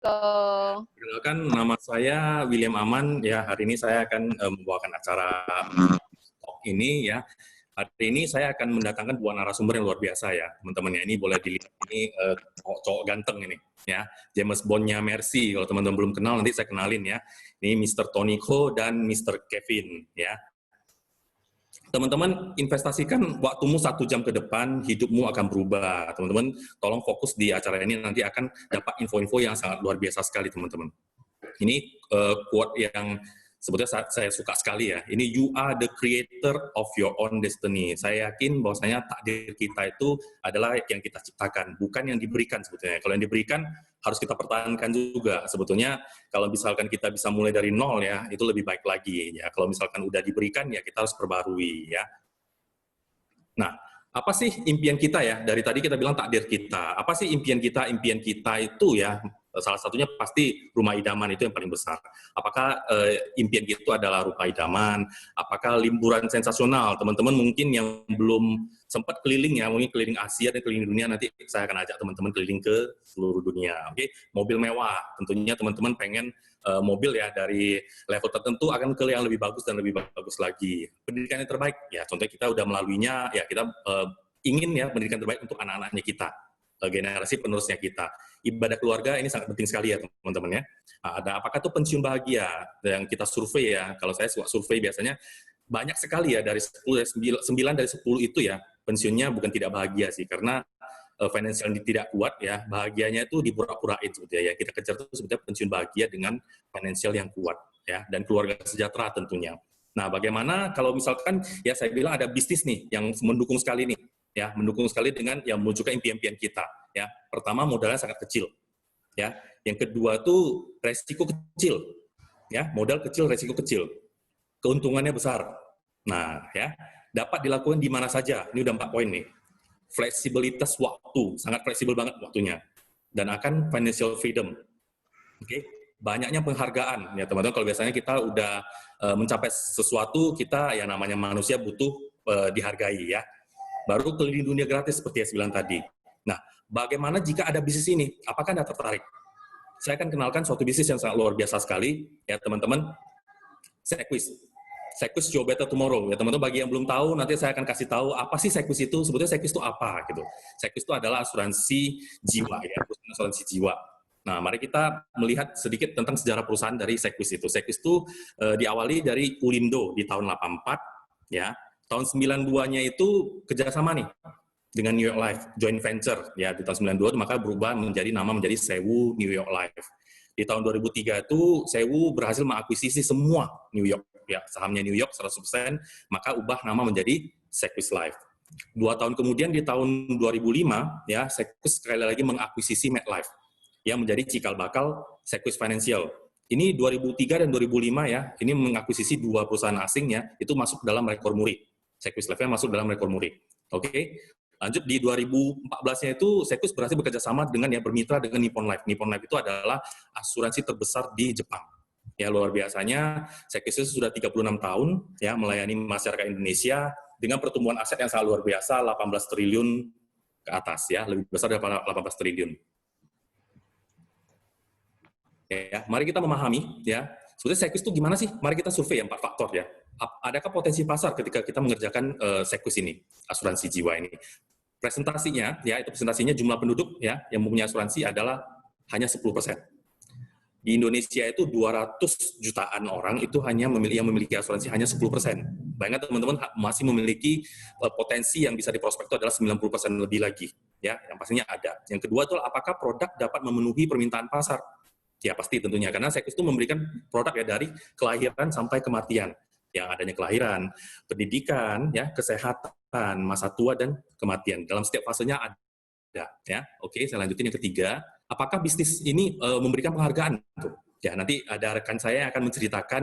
Halo. Perkenalkan, nama saya William Aman. Ya, hari ini saya akan membawakan acara talk ini ya. Hari ini saya akan mendatangkan dua narasumber yang luar biasa ya, teman-teman ya. Ini boleh dilihat ini cowok ganteng ini ya. James Bond-nya Mercy. Kalau teman-teman belum kenal nanti saya kenalin ya. Ini Mr. Tony Ko dan Mr. Kevin ya. Teman-teman, investasikan waktumu 1 jam ke depan, hidupmu akan berubah. Teman-teman, tolong fokus di acara ini, nanti akan dapat info-info yang sangat luar biasa sekali, teman-teman. Ini quote yang sebetulnya saya suka sekali ya. Ini, you are the creator of your own destiny. Saya yakin bahwasanya takdir kita itu adalah yang kita ciptakan, bukan yang diberikan sebetulnya. Kalau yang diberikan harus kita pertahankan juga. Sebetulnya kalau misalkan kita bisa mulai dari nol ya, itu lebih baik lagi ya. Kalau misalkan udah diberikan ya kita harus perbarui ya. Nah, apa sih impian kita ya? Dari tadi kita bilang takdir kita. Apa sih impian kita? Impian kita itu ya, salah satunya pasti rumah idaman itu yang paling besar. Apakah impian kita itu adalah rumah idaman? Apakah liburan sensasional? Teman-teman mungkin yang belum sempat keliling ya, mungkin keliling Asia dan keliling dunia, nanti saya akan ajak teman-teman keliling ke seluruh dunia. Oke, mobil mewah. Tentunya teman-teman pengen mobil ya dari level tertentu akan ke yang lebih bagus dan lebih bagus lagi. Pendidikan yang terbaik, ya contohnya kita udah melaluinya, ya kita ingin ya pendidikan terbaik untuk anak-anaknya kita, generasi penerusnya kita. Ibadah keluarga ini sangat penting sekali ya teman-teman ya. Ada apakah itu pensiun bahagia yang kita survei ya, kalau saya suka survei biasanya banyak sekali ya, dari 9 dari 10 itu ya pensiunnya bukan tidak bahagia sih, karena financial tidak kuat ya, bahagianya itu dipura-purain sebetulnya ya. Kita kejar itu sebetulnya pensiun bahagia dengan financial yang kuat ya, dan keluarga sejahtera tentunya. Nah, bagaimana kalau misalkan ya saya bilang ada bisnis nih yang mendukung sekali nih ya, mendukung sekali dengan yang menunjukkan impian-impian kita ya. Pertama, modalnya sangat kecil ya. Yang kedua tuh resiko kecil ya, modal kecil, resiko kecil, keuntungannya besar. Nah ya, dapat dilakukan di mana saja. Ini udah 4 poin nih. Fleksibilitas waktu, sangat fleksibel banget waktunya, dan akan financial freedom. Oke, banyaknya penghargaan ya teman-teman. Kalau biasanya kita udah mencapai sesuatu, kita ya namanya manusia butuh dihargai ya. Baru keliling dunia gratis seperti yang saya bilang tadi. Nah, bagaimana jika ada bisnis ini? Apakah Anda tertarik? Saya akan kenalkan suatu bisnis yang sangat luar biasa sekali ya teman-teman. Sequis Your Better Tomorrow ya teman-teman. Bagi yang belum tahu, nanti saya akan kasih tahu apa sih Sequis itu. Sebetulnya Sequis itu apa gitu. Sequis itu adalah asuransi jiwa ya, asuransi jiwa. Nah, mari kita melihat sedikit tentang sejarah perusahaan dari Sequis itu. Sequis itu diawali dari Ulindo di tahun 84 ya. Tahun 92-nya itu kerjasama nih dengan New York Life, joint venture ya di tahun 92, maka berubah menjadi nama menjadi Sewu New York Life. Di tahun 2003 itu Sewu berhasil mengakuisisi semua New York ya, sahamnya New York 100%, maka ubah nama menjadi Sequis Life. 2 tahun kemudian di tahun 2005 ya, Sequis sekali lagi mengakuisisi MetLife yang menjadi cikal bakal Sequis Financial. Ini 2003 dan 2005 ya, ini mengakuisisi 2 perusahaan asing ya, itu masuk dalam rekor muri. Sequis Life-nya masuk dalam rekor muri. Oke. Lanjut di 2014-nya itu Sequis berhasil bekerja sama dengan ya, bermitra dengan Nippon Life. Nippon Life itu adalah asuransi terbesar di Jepang. Ya, luar biasanya Sequis itu sudah 36 tahun ya melayani masyarakat Indonesia dengan pertumbuhan aset yang sangat luar biasa, 18 triliun ke atas ya, lebih besar daripada 18 triliun. Ya, mari kita memahami ya. Sebetulnya Sequis itu gimana sih? Mari kita survei ya 4 faktor ya. Adakah potensi pasar ketika kita mengerjakan Sequis ini, asuransi jiwa ini? Presentasinya ya, itu presentasinya jumlah penduduk ya yang mempunyai asuransi adalah hanya 10%. Di Indonesia itu 200 jutaan orang itu hanya yang memiliki asuransi hanya 10%. Bayangkan teman-teman masih memiliki potensi yang bisa diprospek itu adalah 90% lebih lagi ya, yang pastinya ada. Yang kedua itu apakah produk dapat memenuhi permintaan pasar? Ya pasti tentunya, karena Sequis itu memberikan produk ya dari kelahiran sampai kematian. Yang adanya kelahiran, pendidikan, ya, kesehatan, masa tua, dan kematian. Dalam setiap fasenya ada. Ya. Oke, saya lanjutin yang ketiga. Apakah bisnis ini memberikan penghargaan? Ya, nanti ada rekan saya yang akan menceritakan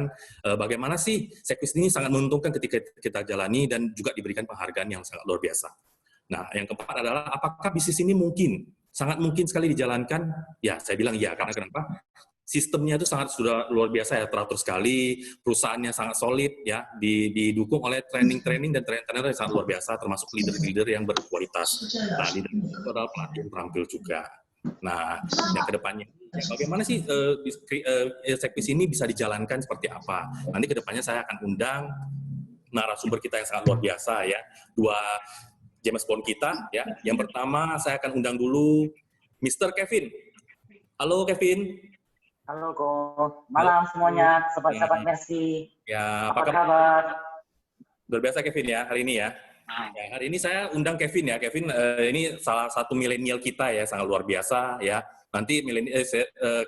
bagaimana sih Sequis ini sangat menguntungkan ketika kita jalani dan juga diberikan penghargaan yang sangat luar biasa. Nah, yang keempat adalah apakah bisnis ini mungkin? Sangat mungkin sekali dijalankan? Ya, saya bilang iya. Karena kenapa? Sistemnya itu sangat sudah luar biasa ya, teratur sekali, perusahaannya sangat solid ya, didukung oleh training dan trainer yang sangat luar biasa, termasuk leader-leader yang berkualitas. Nah, leader itu adalah pelatih yang terampil juga. Nah, yang kedepannya Ya, bagaimana sih sirkuit ini bisa dijalankan seperti apa? Nanti kedepannya saya akan undang narasumber kita yang sangat luar biasa ya, dua James Bond kita ya. Yang pertama saya akan undang dulu Mr. Kevin. Halo Kevin. Halo Ko, malam semuanya, sahabat-sahabat Mercy. Ya, apa kabar? Luar biasa Kevin ya hari ini ya. Ya, hari ini saya undang Kevin ya. Kevin ini salah satu milenial kita ya, sangat luar biasa ya. Nanti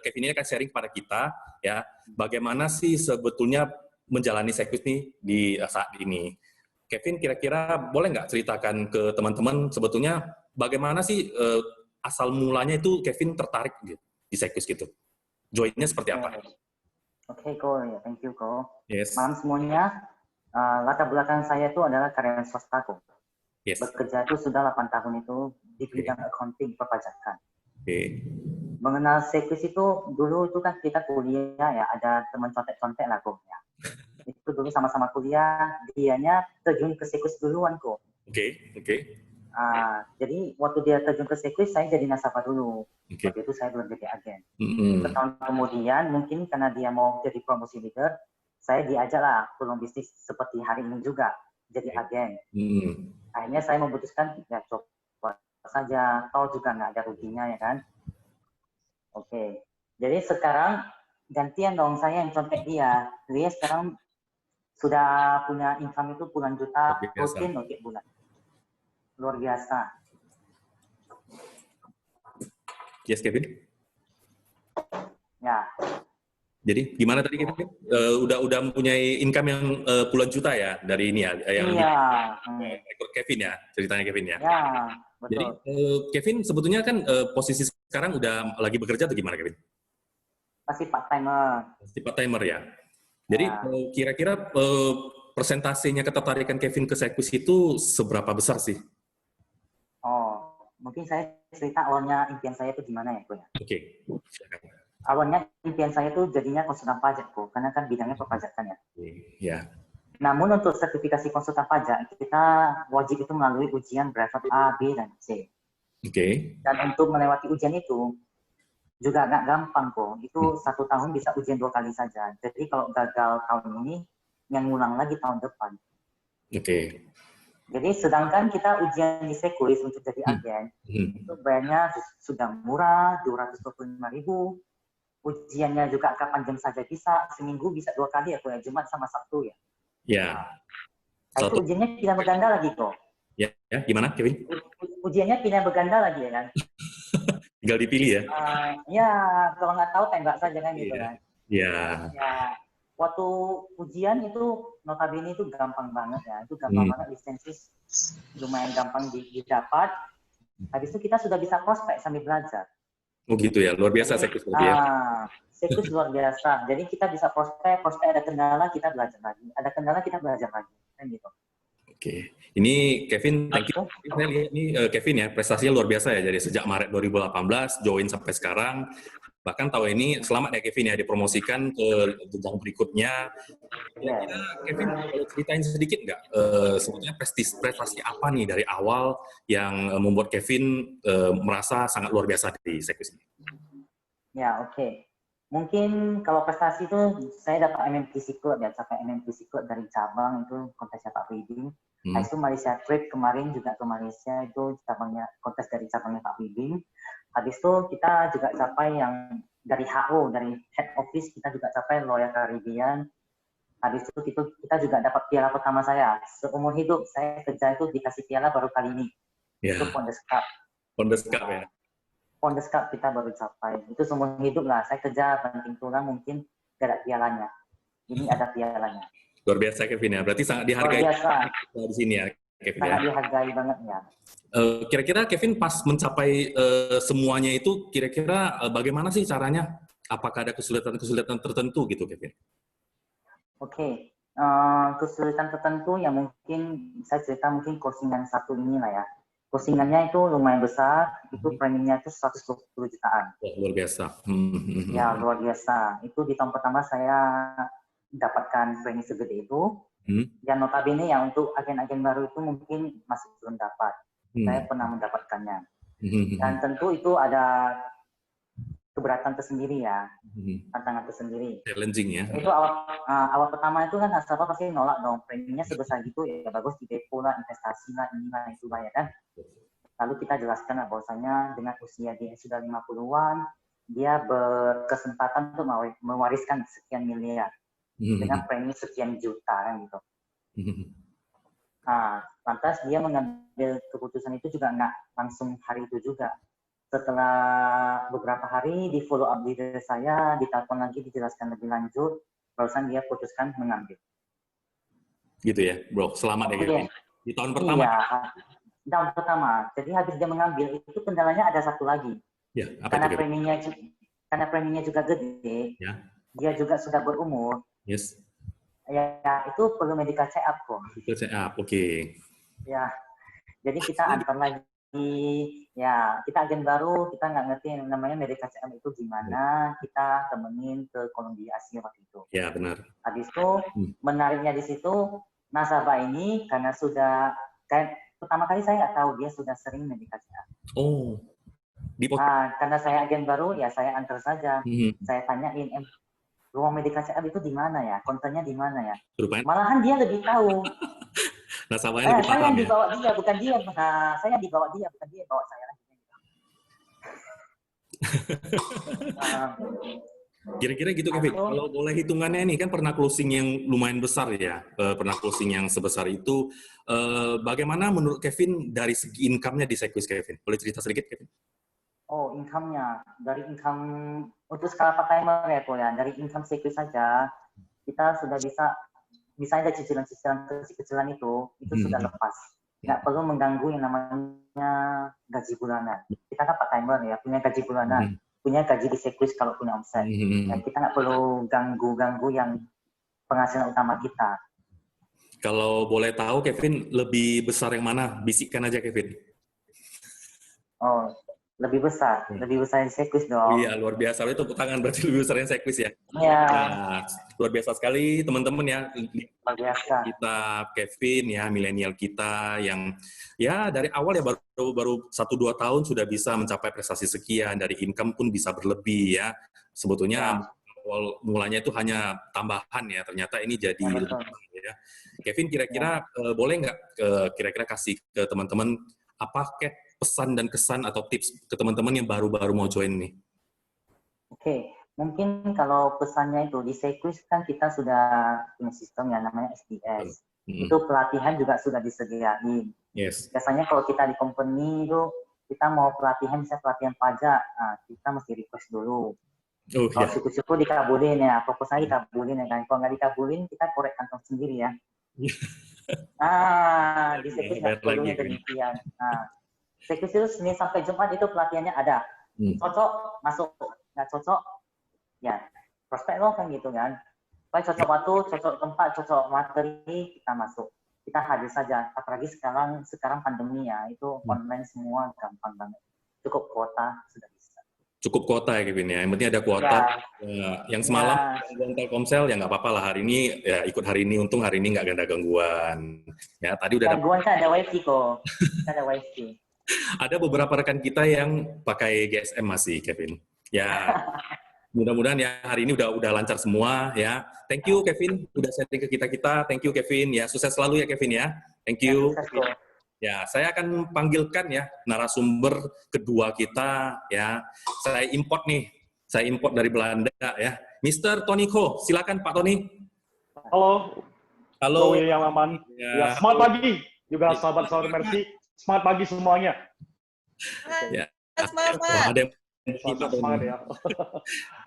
Kevin ini akan sharing kepada kita ya, bagaimana sih sebetulnya menjalani sirkuit ini di saat ini. Kevin kira-kira boleh nggak ceritakan ke teman-teman sebetulnya bagaimana sih asal mulanya itu Kevin tertarik gitu, di sirkuit gitu. Joinnya seperti apa? Oke, Ko, ya, thank you Ko. Yes. Malam semuanya. Latar belakang saya itu adalah karyawan swasta Ko. Yes. Bekerja itu sudah 8 tahun itu di bidang accounting perpajakan. Mengenal sirkuit itu dulu itu kan kita kuliah ya, ada teman contek-contek lah Ko. Ya. Itu dulu sama-sama kuliah, dianya terjun ke sirkuit duluan Ko. Jadi waktu dia terjun ke sirkuit, saya jadi nasabah dulu. Waktu itu saya belum jadi agen. Setahun kemudian, mungkin karena dia mau jadi promosi leader, saya diajaklah peluang bisnis seperti hari ini juga, jadi agen. Akhirnya saya memutuskan, ya coba saja, tahu juga nggak ada ruginya ya kan. Oke, jadi sekarang gantian dong saya yang contek dia. Dia sekarang sudah punya income itu puluhan juta rutin tiap bulan. Luar biasa. Yes, Kevin? Ya. Jadi gimana tadi Kevin? Udah mempunyai income yang puluhan juta ya dari ini ya? Yang rekor Kevin ya, ceritanya Kevin ya? Ya, betul. Jadi Kevin sebetulnya kan posisi sekarang udah lagi bekerja atau gimana Kevin? Masih part-timer. Masih part-timer ya? Jadi kira-kira persentasenya ketertarikan Kevin ke sirkuit itu seberapa besar sih? Oh, mungkin saya cerita awalnya impian saya itu gimana ya, Ko ya? Oke, silakan. Awalnya impian saya itu jadinya konsultan pajak, Ko, karena kan bidangnya perpajakan ya. Iya. Namun untuk sertifikasi konsultan pajak, kita wajib itu melalui ujian bracket A, B, dan C. Dan untuk melewati ujian itu, juga nggak gampang, Ko. Itu 1 tahun bisa ujian 2 kali saja. Jadi kalau gagal tahun ini, yang ngulang lagi tahun depan. Jadi sedangkan kita ujian di sirkuit untuk jadi agen, itu bayarnya sudah murah, 225.000. Ujiannya juga kapan jam saja bisa, seminggu bisa 2 kali ya, Ko, ya, Jumat sama Sabtu ya. Ya. Itu ujiannya pilihan berganda lagi, Ko. Ya, gimana Kevin? Ujiannya pilihan berganda lagi ya kan. Tinggal dipilih ya? Ya, kalau nggak tahu tembak saja kan gitu kan. Iya. Ya, waktu ujian itu notabene itu gampang banget ya, itu gampang banget, lisensi lumayan gampang didapat. Habis itu kita sudah bisa prospek sambil belajar. Oh gitu ya, luar biasa sirkuit ya. Sirkuit luar biasa. Jadi kita bisa prospek ada kendala kita belajar lagi, ada kendala kita belajar lagi, kan gitu. Oke, ini Kevin, thank you. Saya lihat ini Kevin ya, prestasinya luar biasa ya. Jadi sejak Maret 2018 join sampai sekarang. Bahkan tahun ini selamat ya Kevin ya, dipromosikan ke jenjang berikutnya. Kira-kira Kevin kalau ceritain sedikit nggak sebetulnya prestasi apa nih dari awal yang membuat Kevin merasa sangat luar biasa di sirkuit ini? Ya, oke. Mungkin kalau prestasi itu saya dapat MMPC Club ya, sampai MMPC Club dari cabang itu kontesnya Pak Wibing. Nah, itu Malaysia Trip kemarin juga ke Malaysia itu cabangnya kontes dari cabangnya Pak Wibing. Habis itu kita juga capai yang dari HO, dari head office kita juga capai Royal Caribbean. Habis itu kita juga dapat piala pertama saya. Seumur hidup saya kerja itu dikasih piala baru kali ini. Itu Pondes Cup. Pondes Cup ya. Pondes Cup kita baru capai. Itu seumur hidup lah. Saya kerja banting tulang mungkin gak ada pialanya. Ini ada pialanya. Luar biasa Kevin ya. Berarti sangat dihargai di sini ya Kevin. Sangat dihargai banget ya. Kira-kira Kevin pas mencapai semuanya itu kira-kira bagaimana sih caranya? Apakah ada kesulitan-kesulitan tertentu gitu Kevin? Oke. Kesulitan tertentu yang mungkin saya cerita mungkin coursingan satu ini lah ya. Coursingannya itu lumayan besar, itu premiumnya itu 120 jutaan. Luar biasa. Ya, luar biasa. Itu di tahun pertama saya dapatkan premium segede itu. Yang notabene ya untuk agen-agen baru itu mungkin masih belum dapat. Saya pernah mendapatkannya. Dan tentu itu ada keberatan tersendiri ya, tantangan tersendiri. Challenging ya. Itu awal pertama itu kan nasabah pasti nolak dong, preminya sebesar gitu ya bagus di depo lah, investasi lah, inilah itulah ya kan. Lalu kita jelaskan bahwasanya dengan usia dia sudah 50-an, dia berkesempatan untuk mewariskan sekian miliar dengan premi sekian juta kan gitu. Nah, lantas dia mengambil keputusan itu juga nggak langsung hari itu juga. Setelah beberapa hari di follow up leader saya, ditelepon lagi dijelaskan lebih lanjut, barusan dia putuskan mengambil. Gitu ya, bro. Selamat ya, Kevin. Di tahun pertama. Iya, tahun pertama. Jadi habis dia mengambil itu kendalanya ada satu lagi. Ya, apa karena itu, preminya juga gede, ya. Dia juga sudah berumur. Yes. Ya, itu perlu medical check up kok. Medical check up, oke. Ya, jadi kita antar lagi. Ya, kita agen baru, kita nggak ngerti yang namanya medical check up itu gimana. Kita temenin ke Columbia Asia waktu itu. Ya, benar. Habis itu, menariknya di situ, nasabah ini karena sudah, pertama kali saya nggak tahu dia sudah sering medical check up. Oh. Karena saya agen baru, ya saya antar saja. Saya tanyain, ruang medical check up itu di mana ya? Kontennya di mana ya? Malahan dia lebih tahu. Nasabahnya lebih paham saya yang dibawa dia, bukan dia. Saya yang dibawa dia, bukan dia yang bawa saya lagi. Kira-kira gitu, Kevin. Kalau boleh hitungannya nih, kan pernah closing yang lumayan besar ya. Pernah closing yang sebesar itu. Bagaimana menurut Kevin dari segi income-nya di Sequis, Kevin? Boleh cerita sedikit, Kevin? Oh, income-nya. Dari income, untuk skala part-timer ya, ya. Dari income Sequis saja, kita sudah bisa, misalnya dari cicilan-cicilan itu sudah lepas. Nggak perlu mengganggu yang namanya gaji bulanan. Kita kan part-timer ya, punya gaji bulanan. Punya gaji di Sequis kalau punya omset. Kita nggak perlu ganggu yang penghasilan utama kita. Kalau boleh tahu, Kevin, lebih besar yang mana? Bisikkan aja, Kevin. Oh, lebih besar yang Sequis dong. Iya, luar biasa. Itu tangan berarti lebih besar yang Sequis ya? Iya. Nah, luar biasa sekali, teman-teman ya. Luar biasa. Kita, Kevin ya, milenial kita yang ya dari awal ya baru 1-2 tahun sudah bisa mencapai prestasi sekian, dari income pun bisa berlebih ya. Sebetulnya awal mulanya itu hanya tambahan ya, ternyata ini jadi lebih ya. Kevin, kira-kira boleh nggak kira-kira kasih ke teman-teman apa pesan dan kesan atau tips ke teman-teman yang baru-baru mau join nih? Oke, mungkin kalau pesannya itu di Sequis kan kita sudah punya sistem yang namanya SDS. Itu pelatihan juga sudah disediain. Yes. Biasanya kalau kita di company itu kita mau pelatihan, misalnya pelatihan pajak, kita mesti request dulu. Kalau syukur-syukur dikabulin ya, proposalnya dikabulin ya kan. Kalau nggak dikabulin, kita korek kantong sendiri ya. Di Sequis nggak perlu demikian. Sequis itu Senin sampai Jumat itu pelatihannya ada. Cocok, masuk. Nggak cocok, ya prospek lo kan gitu kan. Baik cocok waktu, cocok tempat, cocok materi, kita masuk. Kita hadir saja. Apalagi sekarang pandemi ya, itu online semua gampang banget. Cukup kuota, sudah bisa. Cukup kuota ya Kevin ya, yang penting ada kuota. Yang semalam gangguan Telkomsel ya nggak apa-apa lah, hari ini ya ikut hari ini, untung hari ini nggak ada gangguan. Ya tadi udah gangguan kan ada wifi kok, ada wifi. Ada beberapa rekan kita yang pakai GSM masih, Kevin. Ya, mudah-mudahan ya hari ini udah lancar semua ya. Thank you Kevin, udah sharing ke kita. Thank you Kevin ya. Sukses selalu ya Kevin ya. Thank you. Ya, saya akan panggilkan ya narasumber kedua kita ya. Saya import dari Belanda ya. Mr. Tony Ko, silakan Pak Tony. Halo. Halo. William Aman. Ya, semangat pagi juga sahabat-sahabat Mercy. Semangat pagi semuanya. Ya. Semangat. Ada semangat ya.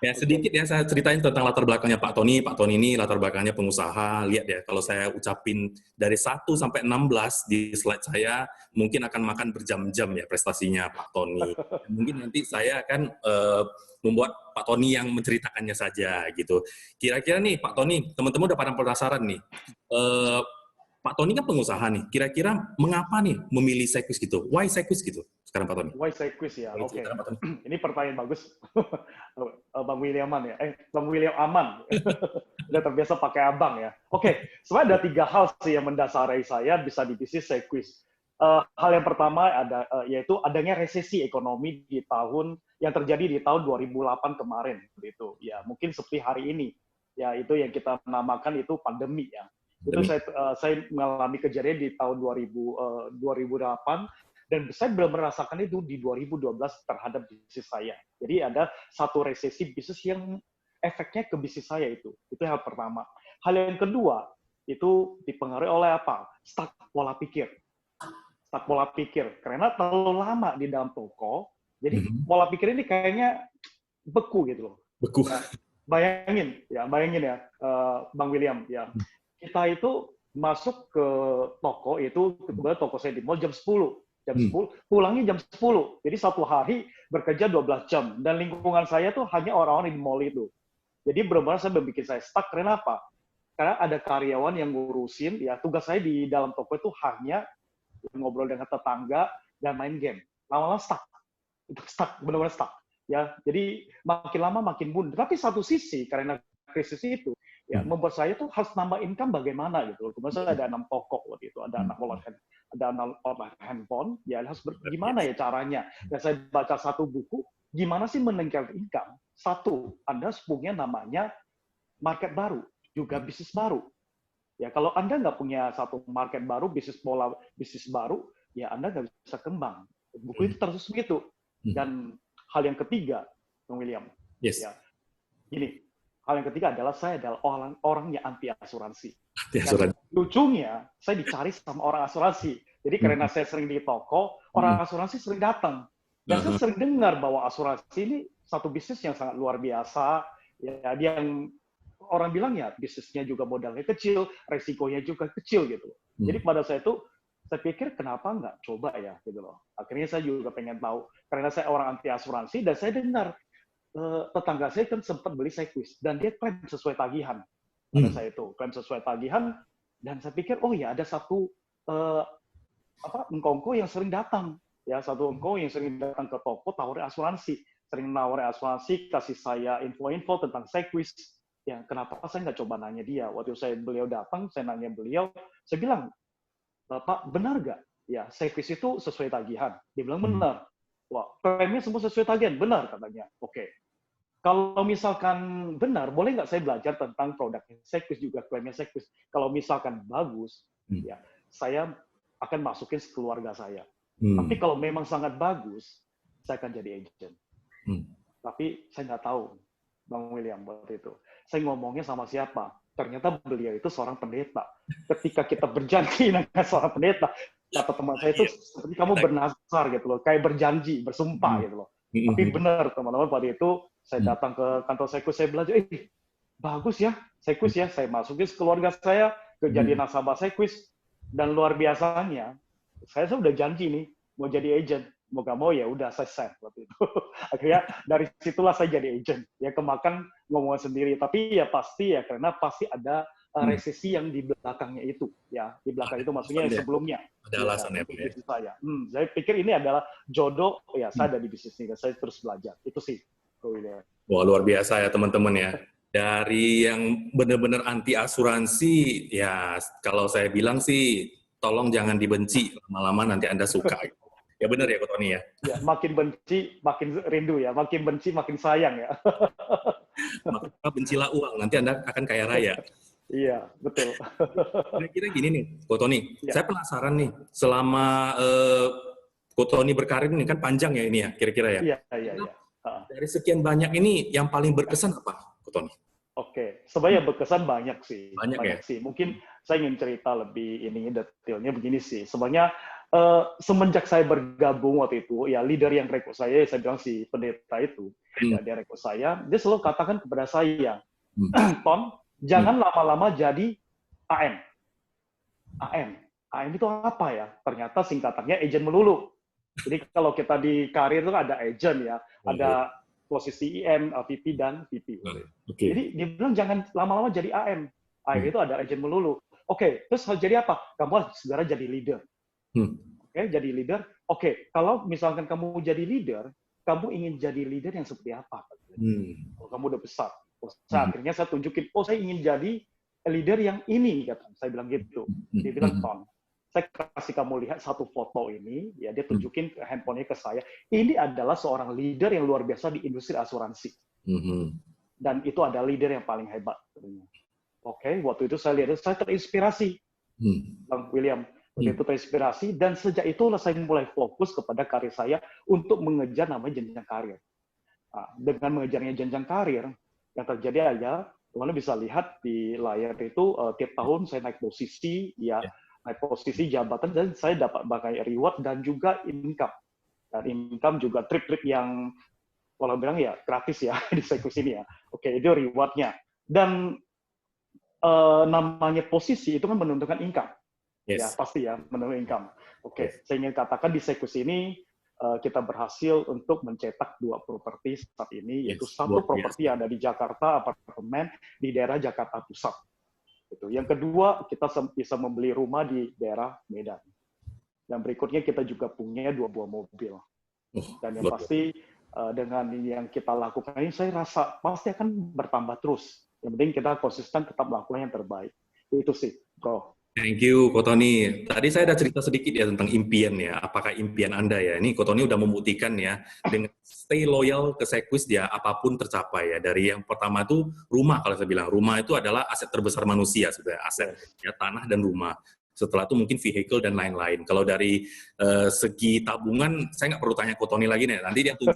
Ya sedikit ya saya ceritain tentang latar belakangnya Pak Tony. Pak Tony ini latar belakangnya pengusaha. Lihat ya kalau saya ucapin dari 1 sampai 16 di slide saya mungkin akan makan berjam-jam ya prestasinya Pak Tony. Mungkin nanti saya akan membuat Pak Tony yang menceritakannya saja gitu. Kira-kira nih Pak Tony, teman-teman udah pada penasaran nih. Pak Tony kan pengusaha nih, kira-kira mengapa nih memilih Sequis gitu? Why Sequis gitu sekarang Pak Tony? Why Sequis ya, oke. Ini pertanyaan bagus, Bang William Aman ya. Bang William Aman, udah terbiasa pakai abang ya. Oke, sebenarnya ada 3 hal sih yang mendasari saya bisa di bisnis Sequis. hal yang pertama yaitu adanya resesi ekonomi yang terjadi di tahun 2008 kemarin, gitu. Ya, mungkin seperti hari ini, ya itu yang kita namakan itu pandemi ya. Itu saya mengalami kejadian di tahun 2008 dan saya belum merasakan itu di 2012 terhadap bisnis saya. Jadi ada satu resesi bisnis yang efeknya ke bisnis saya itu. Itu hal pertama. Hal yang kedua itu dipengaruhi oleh apa? Stuck pola pikir. Stuck pola pikir. Karena terlalu lama di dalam toko, jadi pola pikir ini kayaknya beku gitu loh. Beku. Nah, bayangin ya, Bang William ya. Kita itu masuk ke toko itu, kebetulan toko saya di mall jam 10. Jam 10, pulangnya jam 10. Jadi satu hari bekerja 12 jam. Dan lingkungan saya tuh hanya orang-orang di mall itu. Jadi benar-benar saya membuat saya stuck. Karena apa? Karena ada karyawan yang ngurusin, ya tugas saya di dalam toko itu hanya ngobrol dengan tetangga dan main game. Lama-lama stuck. Itu stuck, benar-benar stuck. Ya, jadi makin lama makin mundur. Tapi satu sisi, karena krisis itu, ya membuat saya tuh harus nambah income bagaimana gitu. Kemudian saya ada 6 toko waktu itu, ada 6 handphone, ya harus gimana ya caranya. Dan saya baca satu buku, gimana sih meningkatkan income. Satu, Anda punya namanya market baru, juga bisnis baru. Ya kalau Anda nggak punya satu market baru, bisnis baru, ya Anda nggak bisa kembang. Buku itu terus begitu. Dan hal yang ketiga, Bang William, ya, gini. Hal yang ketiga adalah saya adalah orang yang anti asuransi. Lucunya, saya dicari sama orang asuransi. Jadi karena saya sering di toko, orang asuransi sering datang. Dan saya sering dengar bahwa asuransi ini satu bisnis yang sangat luar biasa. Ya, yang orang bilang ya bisnisnya juga modalnya kecil, resikonya juga kecil gitu. Jadi pada saya itu, saya pikir kenapa nggak coba ya gitu loh. Akhirnya saya juga pengen tahu. Karena saya orang anti asuransi dan saya dengar tetangga saya kan sempat beli Sequis dan dia klaim sesuai tagihan pada saya itu klaim sesuai tagihan dan saya pikir oh ya ada satu engkongko yang sering datang ya yang sering datang ke toko tawarin asuransi kasih saya info-info tentang Sequis ya kenapa saya nggak coba nanya dia waktu beliau datang saya nanya beliau saya bilang Pak benar nggak ya Sequis itu sesuai tagihan dia bilang benar. Wah, klaimnya semua sesuai tagihan, benar katanya. Oke. Kalau misalkan benar, boleh nggak saya belajar tentang produknya Sequis juga klaimnya Sequis. Kalau misalkan bagus, ya saya akan masukin keluarga saya. Tapi kalau memang sangat bagus, saya akan jadi agent. Tapi saya nggak tahu, Bang William waktu itu. Saya ngomongnya sama siapa? Ternyata beliau itu seorang pendeta. Ketika kita berjanji dengan seorang pendeta, kata teman saya itu seperti kamu bernazar gitu loh, kayak berjanji, bersumpah gitu loh. Tapi benar teman-teman pada itu saya datang ke kantor Sequis, saya belajar, bagus ya Sequis ya, saya masukin keluarga saya ke jadi nasabah Sequis dan luar biasanya saya sudah janji nih mau jadi agent, mau gak mau ya udah saya sign waktu itu. Akhirnya dari situlah saya jadi agent. Ya kemakan ngomong sendiri, tapi ya pasti ya karena pasti ada resesi yang di belakangnya itu, ya di belakang itu maksudnya yang sebelumnya. Ada alasan ya, bisnis saya. Saya pikir ini adalah jodoh, ya saya ada di bisnis ini, saya terus belajar. Itu sih. Wah luar biasa ya teman-teman ya. Dari yang benar-benar anti asuransi, ya kalau saya bilang sih, tolong jangan dibenci, lama-lama nanti Anda suka. Ya benar ya, Ko Tony ya? Ya, makin benci, makin rindu ya. Makin benci, makin sayang ya. Maka bencilah uang, nanti Anda akan kaya raya. Iya, betul. Kira-kira gini nih, Ko Tony. Ya. Saya penasaran nih, selama Ko Tony berkarir ini kan panjang ya ini ya, kira-kira ya? Iya. Dari sekian banyak ini, yang paling berkesan apa, Ko Tony? Oke, sebenarnya berkesan banyak sih. Banyak ya? Sih. Mungkin saya ingin cerita lebih detailnya begini sih. Sebenarnya semenjak saya bergabung waktu itu, ya leader yang rekrut saya bilang si pendeta itu, ya, dia rekrut saya, dia selalu katakan kepada saya, Ton, jangan lama-lama jadi AM. AM itu apa ya? Ternyata singkatannya agent melulu. Jadi kalau kita di karir itu ada agent ya, ada posisi IM, VP dan VP. Jadi dia bilang jangan lama-lama jadi AM. AM itu ada agent melulu. Oke, terus harus jadi apa? Kamu harus segera jadi leader. Oke, jadi leader. Oke, kalau misalkan kamu jadi leader, kamu ingin jadi leader yang seperti apa? Kalau kamu udah besar. Akhirnya saya tunjukin, saya ingin jadi leader yang ini, kata saya bilang gitu. Dia bilang, Ton, saya kasih kamu lihat satu foto ini, ya dia tunjukin handphonenya ke saya. Ini adalah seorang leader yang luar biasa di industri asuransi. Dan itu ada leader yang paling hebat. Oke, waktu itu saya lihat, saya terinspirasi, Bang William. Waktu itu terinspirasi, dan sejak itulah saya mulai fokus kepada karir saya untuk mengejar namanya jenjang karir. Nah, dengan mengejarnya jenjang karir, yang terjadi aja, teman-teman bisa lihat di layar itu, tiap tahun saya naik posisi, ya, naik posisi jabatan, dan saya dapat banyak reward dan juga income. Dan income juga trip-trip yang, kalau bilang ya gratis ya di Sekus ini ya. Oke, itu rewardnya. Dan namanya posisi itu kan menentukan income. Ya, pasti ya, menentukan income. Oke, saya ingin katakan di Sekus ini, kita berhasil untuk mencetak 2 properti saat ini, yaitu satu properti yang ada di Jakarta, apartemen di daerah Jakarta Pusat. Yang kedua, kita bisa membeli rumah di daerah Medan. Dan berikutnya kita juga punya 2 buah mobil. Dan yang pasti dengan yang kita lakukan ini, saya rasa pasti akan bertambah terus. Yang penting kita konsisten tetap melakukan yang terbaik. Itu sih, Bro. Thank you, Ko Tony. Tadi saya ada cerita sedikit ya tentang impian ya. Apakah impian Anda ya? Ini Ko Tony udah membuktikan ya, dengan stay loyal ke Sekwis dia apapun tercapai ya. Dari yang pertama itu rumah, kalau saya bilang. Rumah itu adalah aset terbesar manusia sebenarnya. Aset ya, tanah dan rumah. Setelah itu mungkin vehicle dan lain-lain. Kalau dari segi tabungan, saya nggak perlu tanya Ko Tony lagi nih. Nanti dia tunggu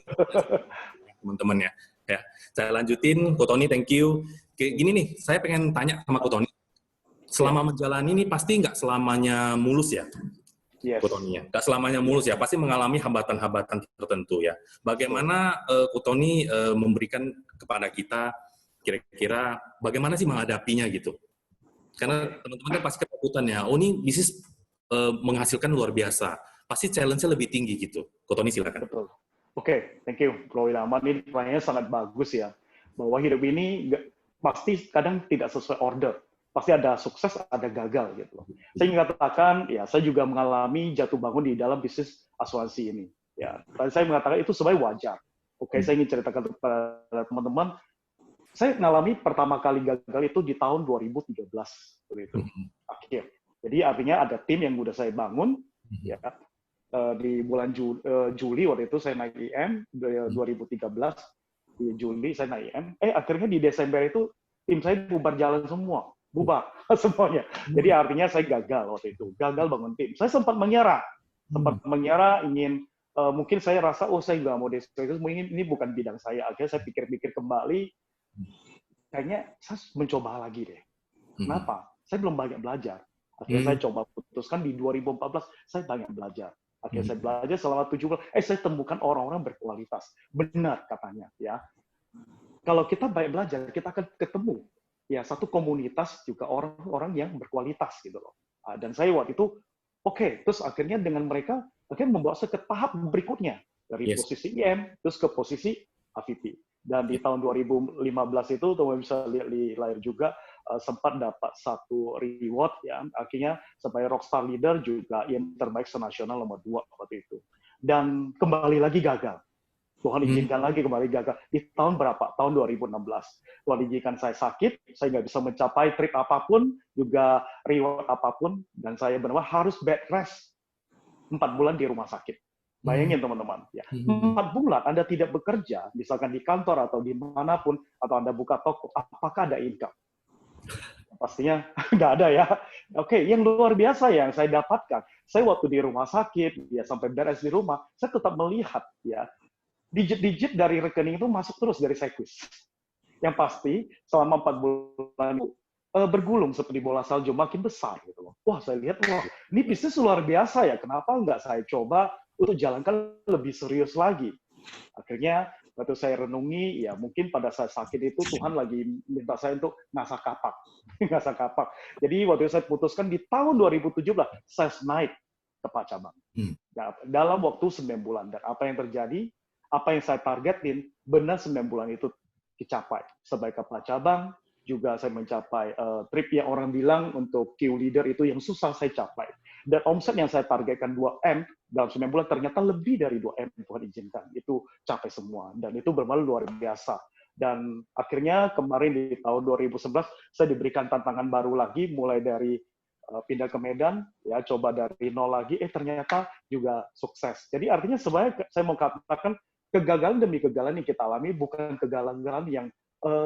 teman-teman ya. Ya, saya lanjutin. Ko Tony, thank you. Kayak gini nih, saya pengen tanya sama Ko Tony. Selama menjalani ini pasti nggak selamanya mulus ya, Ko Tony ya. Nggak selamanya mulus ya, pasti mengalami hambatan-hambatan tertentu ya. Bagaimana Ko Tony memberikan kepada kita kira-kira bagaimana sih menghadapinya gitu? Karena teman-teman kan pasti ketakutan ya, oh ini bisnis menghasilkan luar biasa, pasti challenge-nya lebih tinggi gitu. Ko Tony silakan. Betul. Oke, thank you, Bro William. Ini pertanyaannya sangat bagus ya, bahwa hidup ini pasti kadang tidak sesuai order. Pasti ada sukses, ada gagal gitu. Saya ingin katakan, ya saya juga mengalami jatuh bangun di dalam bisnis asuransi ini. Ya, dan saya mengatakan itu sebenarnya wajar. Oke, saya ingin ceritakan kepada teman-teman. Saya mengalami pertama kali gagal itu di tahun 2013, itu akhir. Jadi artinya ada tim yang udah saya bangun, ya di bulan Juli waktu itu saya naik IM 2013 di Juli saya naik IM. Akhirnya di Desember itu tim saya bubar jalan semua. Bubar semuanya. Jadi artinya saya gagal waktu itu, gagal bangun tim. Saya sempat menyerah, ingin mungkin saya rasa saya nggak mau deskripsi, mungkin ini bukan bidang saya. Akhirnya saya pikir-pikir kembali, kayaknya saya mencoba lagi deh. Kenapa? Saya belum banyak belajar. Akhirnya saya coba putuskan di 2014, saya banyak belajar. Akhirnya saya belajar selama 7 bulan. Saya temukan orang-orang berkualitas. Benar katanya, ya. Kalau kita banyak belajar, kita akan ketemu ya satu komunitas juga orang-orang yang berkualitas gitu loh. Dan saya waktu itu terus akhirnya dengan mereka akhirnya membawa saya ke tahap berikutnya dari posisi IM terus ke posisi AVP. Dan di tahun 2015 itu teman bisa lihat di layar juga sempat dapat satu reward ya, akhirnya sebagai Rockstar Leader juga yang terbaik senasional nomor 2 waktu itu. Dan kembali lagi gagal. Tuhan izinkan lagi kembali gagal. Di tahun berapa? Tahun 2016. Tuhan izinkan saya sakit, saya nggak bisa mencapai trip apapun, juga reward apapun, dan saya benar-benar harus bed rest 4 bulan di rumah sakit. Bayangin teman-teman, ya 4 bulan Anda tidak bekerja, misalkan di kantor atau dimanapun, atau Anda buka toko, apakah ada income? Pastinya nggak ada ya. Yang luar biasa yang saya dapatkan, saya waktu di rumah sakit, ya sampai beres di rumah, saya tetap melihat ya digit-digit dari rekening itu masuk terus dari Sekwis. Yang pasti selama 4 bulan itu bergulung seperti bola salju makin besar gitu loh. Wah, saya lihat ini bisnis luar biasa ya. Kenapa nggak saya coba untuk jalankan lebih serius lagi? Akhirnya waktu saya renungi, ya mungkin pada saat sakit itu Tuhan lagi minta saya untuk ngasah kapak. Ngasah kapak. Jadi waktu saya putuskan di tahun 2017 saya naik ke Pak Cabang. Dalam waktu 9 bulan. Dan apa yang terjadi? Apa yang saya targetin, benar 9 bulan itu dicapai. Sebagai kepala cabang, juga saya mencapai trip yang orang bilang untuk Q leader itu yang susah saya capai. Dan omset yang saya targetkan 2M, dalam 9 bulan ternyata lebih dari 2M Tuhan izinkan. Itu capai semua. Dan itu benar-benar luar biasa. Dan akhirnya kemarin di tahun 2011, saya diberikan tantangan baru lagi, mulai dari pindah ke Medan, ya coba dari nol lagi, ternyata juga sukses. Jadi artinya sebenarnya saya mau katakan kegagalan demi kegagalan yang kita alami bukan kegagalan yang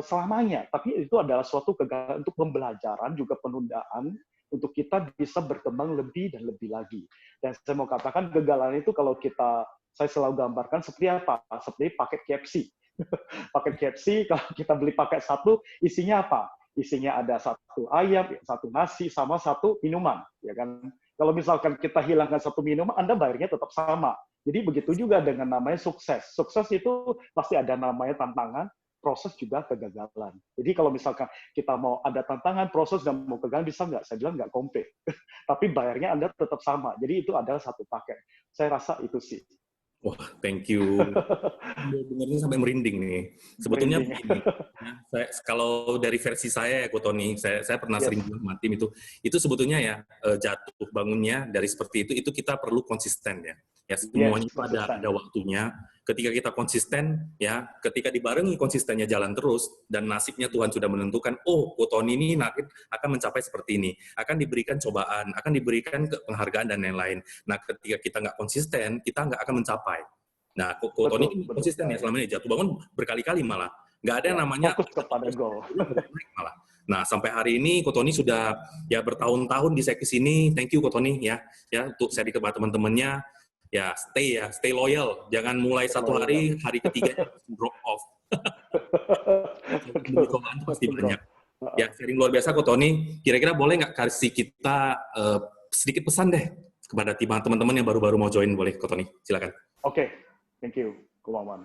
selamanya, tapi itu adalah suatu kegagalan untuk pembelajaran juga penundaan untuk kita bisa berkembang lebih dan lebih lagi. Dan saya mau katakan kegagalan itu kalau saya selalu gambarkan seperti apa? Seperti paket KFC. Paket KFC kalau kita beli paket satu, isinya apa? Isinya ada satu ayam, satu nasi, sama satu minuman, ya kan? Kalau misalkan kita hilangkan satu minuman, Anda bayarnya tetap sama. Jadi begitu juga dengan namanya sukses. Sukses itu pasti ada namanya tantangan, proses juga kegagalan. Jadi kalau misalkan kita mau ada tantangan, proses, dan mau kegagalan, bisa nggak? Saya bilang nggak komplit. Tapi bayarnya Anda tetap sama. Jadi itu adalah satu paket. Saya rasa itu sih. Wah, thank you. Benar-benar sampai merinding nih. Sebetulnya begini, kalau dari versi saya ya, Ko Tony, saya pernah sering bilang sama tim itu sebetulnya ya jatuh bangunnya dari seperti itu kita perlu konsisten ya. Ya semuanya ada waktunya. Ketika kita konsisten, ya ketika dibarengi konsistennya jalan terus dan nasibnya Tuhan sudah menentukan, oh Ko Tony ini akan mencapai seperti ini, akan diberikan cobaan, akan diberikan penghargaan dan lain-lain. Nah ketika kita nggak konsisten, kita nggak akan mencapai. Nah Ko Tony ini konsisten ya selama ini, jatuh bangun berkali-kali malah. Nggak ada yang namanya fokus kepada goal. Malah. Nah, sampai hari ini Ko Tony sudah ya bertahun-tahun di Sekis ini. Thank you Ko Tony ya untuk share kepada teman-temannya. Ya, stay loyal. Jangan mulai satu hari ketiga drop off. Cobaan itu pasti banyak. Ya, sharing luar biasa Ko Tony. Kira-kira boleh nggak kasih kita sedikit pesan deh kepada teman-teman yang baru-baru mau join, boleh Ko Tony? Silakan. Oke, thank you, Ko Maman.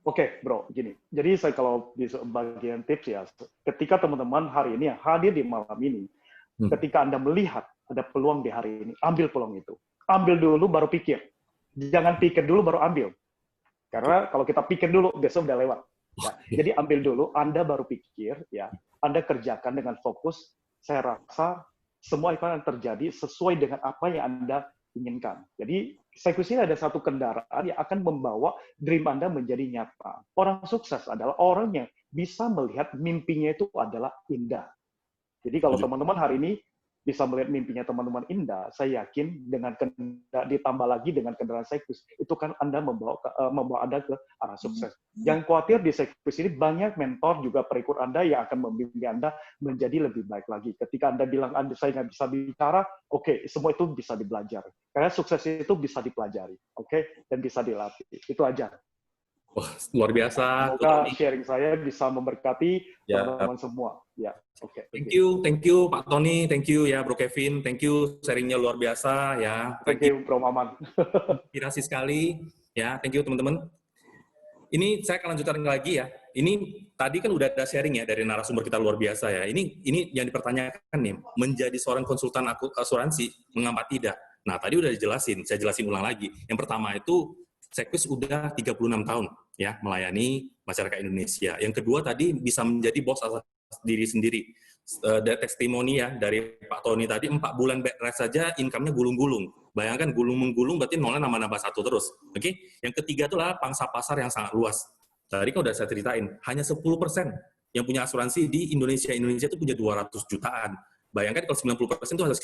Oke, bro, gini. Jadi saya kalau di bagian tips ya, ketika teman-teman hari ini yang hadir di malam ini, ketika Anda melihat ada peluang di hari ini, ambil peluang itu. Ambil dulu baru pikir. Jangan pikir dulu baru ambil. Karena kalau kita pikir dulu, besok udah lewat. Ya. Jadi ambil dulu, Anda baru pikir, ya. Anda kerjakan dengan fokus. Saya rasa semua itu akan terjadi sesuai dengan apa yang Anda inginkan. Jadi Sekis ini ada satu kendaraan yang akan membawa dream Anda menjadi nyata. Orang sukses adalah orang yang bisa melihat mimpinya itu adalah indah. Jadi kalau teman-teman hari ini bisa melihat mimpinya teman-teman indah, saya yakin dengan ditambah lagi dengan kendaraan Sekis, itu kan Anda membawa Anda ke arah sukses. Yang khawatir di Sekis ini banyak mentor juga perikut Anda yang akan membimbing Anda menjadi lebih baik lagi. Ketika Anda bilang saya nggak bisa bicara, oke, semua itu bisa dibelajar. Karena sukses itu bisa dipelajari, oke, dan bisa dilatih. Itu aja. Wah, luar biasa. Semoga sharing saya bisa memberkati teman-teman semua. Ya, oke. Thank you Pak Tony, thank you ya Bro Kevin, thank you sharingnya luar biasa ya. Thank you Bro Maman. Inspirasi sekali ya, thank you teman-teman. Ini saya akan lanjutkan lagi ya. Ini tadi kan udah ada sharing ya dari narasumber kita luar biasa ya. Ini yang dipertanyakan nih, menjadi seorang konsultan asuransi mengapa tidak? Nah tadi udah dijelasin, saya jelasin ulang lagi. Yang pertama itu Sekis udah 36 tahun ya melayani masyarakat Indonesia. Yang kedua tadi bisa menjadi bos atas diri sendiri. Ada testimoni ya dari Pak Tony tadi 4 bulan bed rest saja income-nya gulung-gulung. Bayangkan gulung-menggulung berarti nolnya nambah-nambah 1 terus. Oke? Yang ketiga itulah pangsa pasar yang sangat luas. Tadi kan udah saya ceritain, hanya 10% yang punya asuransi di Indonesia. Indonesia itu punya 200 jutaan. Bayangkan kalau 90% itu harus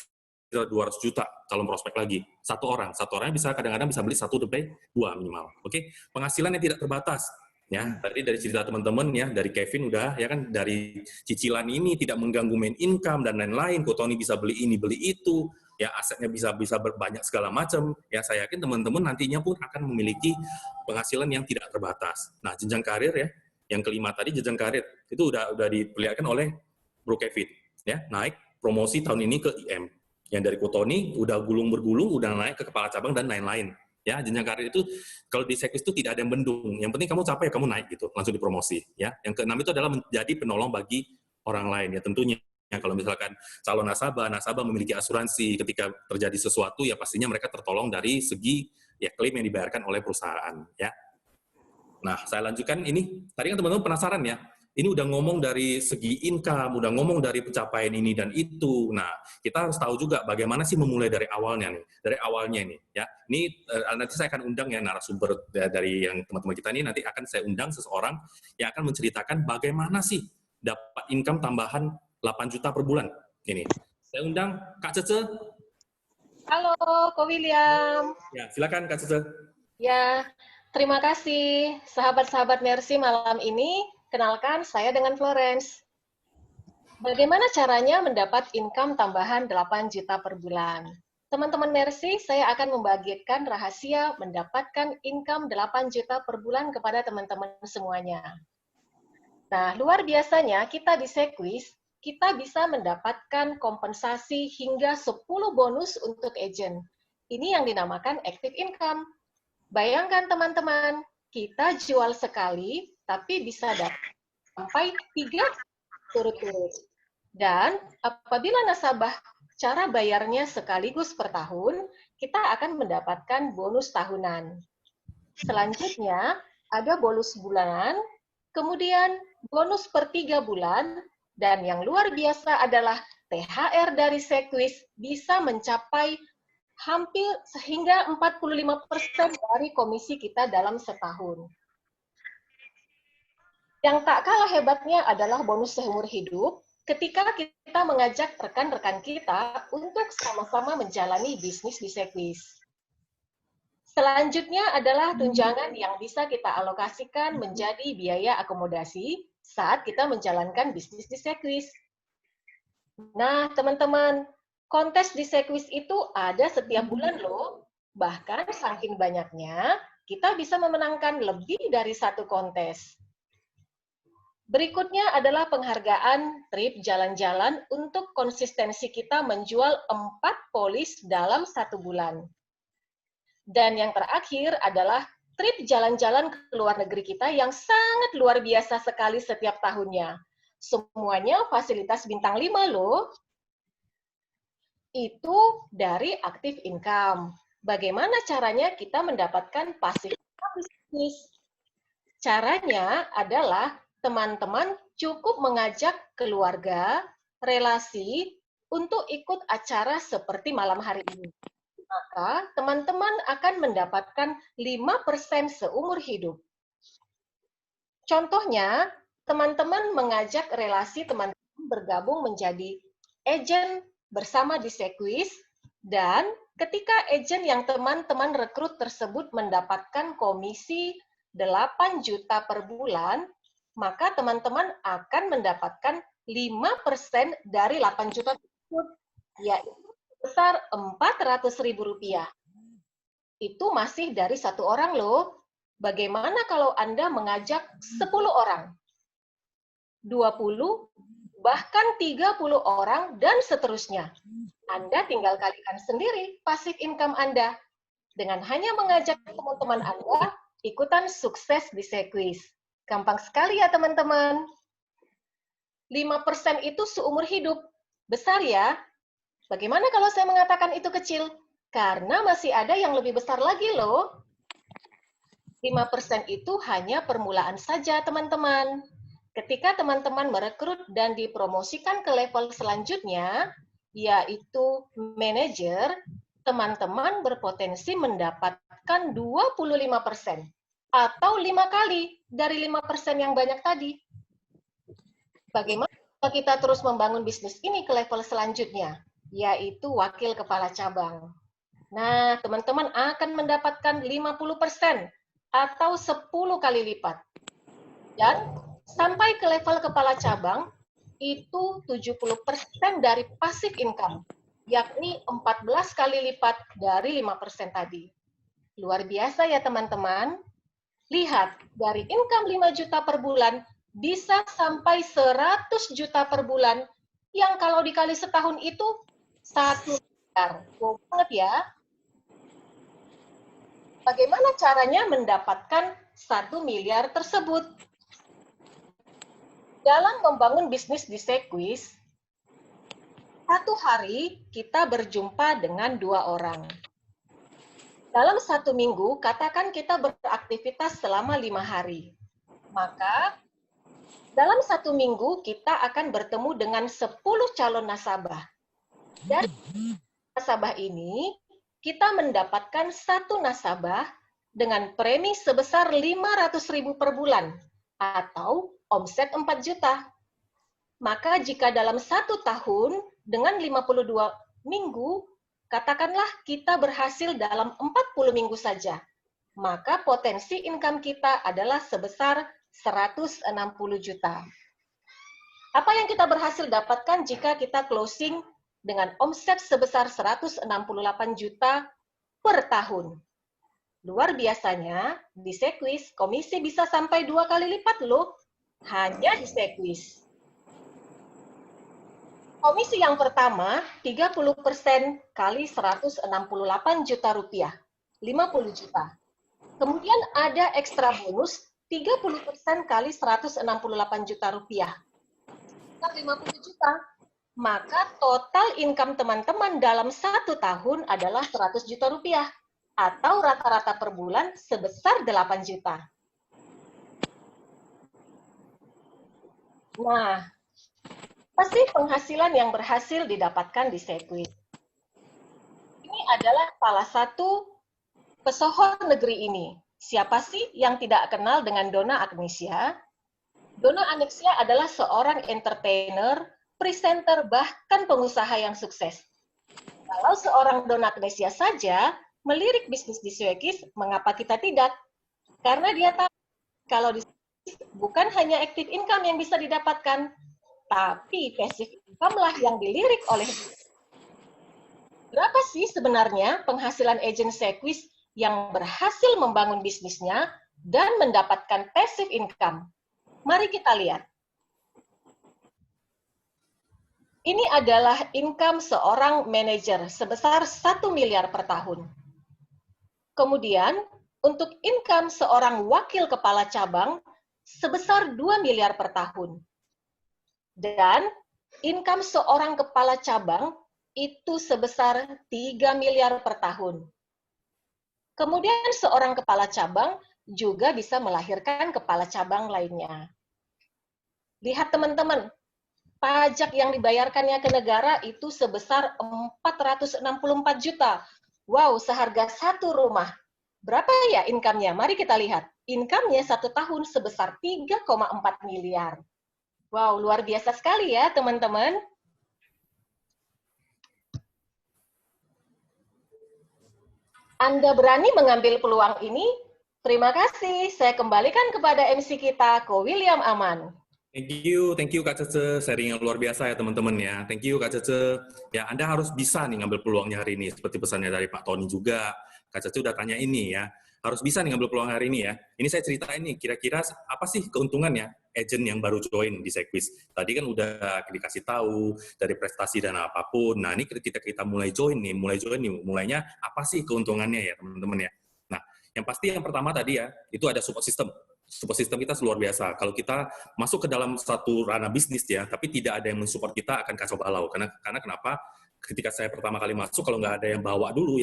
200 juta calon prospek lagi. Satu orang bisa kadang-kadang bisa beli 1-2 minimal. Oke? Penghasilan yang tidak terbatas. Ya, tadi dari cerita teman-teman ya, dari Kevin udah ya kan, dari cicilan ini tidak mengganggu main income dan lain-lain. Ko Tony bisa beli ini, beli itu, ya asetnya bisa berbanyak segala macam. Ya saya yakin teman-teman nantinya pun akan memiliki penghasilan yang tidak terbatas. Nah, jenjang karir ya, yang kelima tadi jenjang karir itu udah diperlihatkan oleh Bro Kevin ya, naik promosi tahun ini ke IM. Yang dari Ko Tony udah gulung-bergulung, udah naik ke kepala cabang dan lain-lain. Ya, jenjang karir itu kalau di Sekis itu tidak ada yang bendung. Yang penting kamu capai, kamu naik gitu, langsung dipromosi. Ya, yang keenam itu adalah menjadi penolong bagi orang lain. Ya, tentunya kalau misalkan calon nasabah memiliki asuransi, ketika terjadi sesuatu, ya pastinya mereka tertolong dari segi ya klaim yang dibayarkan oleh perusahaan. Ya. Nah, saya lanjutkan ini. Tadi kan teman-teman penasaran ya. Ini udah ngomong dari segi income, udah ngomong dari pencapaian ini dan itu. Nah, kita harus tahu juga bagaimana sih memulai dari awalnya nih. Dari awalnya nih, ya. Ini nanti saya akan undang ya narasumber dari yang teman-teman kita ini, nanti akan saya undang seseorang yang akan menceritakan bagaimana sih dapat income tambahan 8 juta per bulan. Ini. Saya undang Kak Cece. Halo, Ko William. Ya, silakan Kak Cece. Ya, terima kasih sahabat-sahabat Mercy malam ini. Kenalkan, saya dengan Florence. Bagaimana caranya mendapat income tambahan 8 juta per bulan? Teman-teman Mercy, saya akan membagikan rahasia mendapatkan income 8 juta per bulan kepada teman-teman semuanya. Nah, luar biasanya kita di Sequis, kita bisa mendapatkan kompensasi hingga 10 bonus untuk agent. Ini yang dinamakan active income. Bayangkan teman-teman, kita jual sekali, tapi bisa dapat sampai 3 turut-turut. Dan apabila nasabah cara bayarnya sekaligus per tahun, kita akan mendapatkan bonus tahunan. Selanjutnya, ada bonus bulanan, kemudian bonus per 3 bulan, dan yang luar biasa adalah THR dari Sequis bisa mencapai hampir sehingga 45% dari komisi kita dalam setahun. Yang tak kalah hebatnya adalah bonus seumur hidup ketika kita mengajak rekan-rekan kita untuk sama-sama menjalani bisnis di Sequis. Selanjutnya adalah tunjangan yang bisa kita alokasikan menjadi biaya akomodasi saat kita menjalankan bisnis di Sequis. Nah, teman-teman, kontes di Sequis itu ada setiap bulan loh. Bahkan saking banyaknya, kita bisa memenangkan lebih dari 1 kontes. Berikutnya adalah penghargaan trip jalan-jalan untuk konsistensi kita menjual 4 polis dalam 1 bulan. Dan yang terakhir adalah trip jalan-jalan ke luar negeri kita yang sangat luar biasa sekali setiap tahunnya. Semuanya fasilitas bintang 5 loh. Itu dari active income. Bagaimana caranya kita mendapatkan passive income bisnis? Caranya adalah teman-teman cukup mengajak keluarga, relasi, untuk ikut acara seperti malam hari ini. Maka teman-teman akan mendapatkan 5% seumur hidup. Contohnya, teman-teman mengajak relasi teman-teman bergabung menjadi agent bersama di Sequis, dan ketika agent yang teman-teman rekrut tersebut mendapatkan komisi 8 juta per bulan, maka teman-teman akan mendapatkan 5% dari 8 juta tersebut, yaitu besar Rp400.000. Itu masih dari 1 orang loh. Bagaimana kalau Anda mengajak 10 orang, 20, bahkan 30 orang, dan seterusnya? Anda tinggal kalikan sendiri passive income Anda. Dengan hanya mengajak teman-teman Anda ikutan sukses di Sequis. Gampang sekali ya teman-teman. 5% itu seumur hidup. Besar ya? Bagaimana kalau saya mengatakan itu kecil? Karena masih ada yang lebih besar lagi loh. 5% itu hanya permulaan saja, teman-teman. Ketika teman-teman merekrut dan dipromosikan ke level selanjutnya, yaitu manajer, teman-teman berpotensi mendapatkan 25% atau 5 kali dari 5% yang banyak tadi. Bagaimana kalau kita terus membangun bisnis ini ke level selanjutnya, yaitu wakil kepala cabang? Nah, teman-teman akan mendapatkan 50% atau 10 kali lipat. Dan sampai ke level kepala cabang, itu 70% dari passive income, yakni 14 kali lipat dari 5% tadi. Luar biasa ya teman-teman. Lihat, dari income 5 juta per bulan, bisa sampai 100 juta per bulan, yang kalau dikali setahun itu 1 miliar. Wow banget ya. Bagaimana caranya mendapatkan 1 miliar tersebut? Dalam membangun bisnis di Sequis, 1 hari kita berjumpa dengan 2 orang. Dalam 1 minggu, katakan kita beraktivitas selama 5 hari. Maka, dalam 1 minggu, kita akan bertemu dengan 10 calon nasabah. Dan nasabah ini, kita mendapatkan 1 nasabah dengan premi sebesar 500.000 per bulan, atau omset 4 juta. Maka jika dalam 1 tahun dengan 52 minggu, katakanlah kita berhasil dalam 40 minggu saja, maka potensi income kita adalah sebesar 160 juta. Apa yang kita berhasil dapatkan jika kita closing dengan omset sebesar 168 juta per tahun? Luar biasanya, di Sequis, komisi bisa sampai 2 kali lipat loh, hanya di Sequis. Komisi yang pertama, 30% kali 168 juta rupiah, 50 juta. Kemudian ada ekstra bonus, 30% kali 168 juta rupiah, 50 juta. Maka total income teman-teman dalam 1 tahun adalah 100 juta rupiah, atau rata-rata per bulan sebesar 8 juta. Nah, apa sih penghasilan yang berhasil didapatkan di Sequis? Ini adalah salah satu pesohor negeri ini. Siapa sih yang tidak kenal dengan Donna Agnesia? Donna Agnesia adalah seorang entertainer, presenter, bahkan pengusaha yang sukses. Kalau seorang Donna Agnesia saja melirik bisnis di Sequis, mengapa kita tidak? Karena dia tahu kalau di Sequis bukan hanya active income yang bisa didapatkan, tapi passive income lah yang dilirik oleh dia. Berapa sih sebenarnya penghasilan agen Sequis yang berhasil membangun bisnisnya dan mendapatkan passive income? Mari kita lihat. Ini adalah income seorang manajer sebesar 1 miliar per tahun. Kemudian, untuk income seorang wakil kepala cabang sebesar 2 miliar per tahun. Dan income seorang kepala cabang itu sebesar 3 miliar per tahun. Kemudian seorang kepala cabang juga bisa melahirkan kepala cabang lainnya. Lihat teman-teman, pajak yang dibayarkannya ke negara itu sebesar 464 juta. Wow, seharga 1 rumah. Berapa ya income-nya? Mari kita lihat. Income-nya 1 tahun sebesar 3,4 miliar. Wow, luar biasa sekali ya teman-teman. Anda berani mengambil peluang ini? Terima kasih. Saya kembalikan kepada MC kita, Ko William Aman. Thank you Kak Cece, sharing yang luar biasa ya teman-teman ya. Thank you Kak Cece. Ya, Anda harus bisa nih ngambil peluangnya hari ini, seperti pesannya dari Pak Tony juga. Kak Cece udah tanya ini ya, harus bisa nih ngambil peluang hari ini ya. Ini saya ceritain nih, kira-kira apa sih keuntungannya agent yang baru join di Sequis. Tadi kan udah dikasih tahu dari prestasi dan apapun. Nah, ini kita mulai join nih, mulainya apa sih keuntungannya ya teman-teman ya. Nah, yang pasti yang pertama tadi ya, itu ada support system. Support system kita luar biasa. Kalau kita masuk ke dalam satu ranah bisnis ya, tapi tidak ada yang mensupport kita akan kacau balau. Karena kenapa? Ketika saya pertama kali masuk, kalau nggak ada yang bawa dulu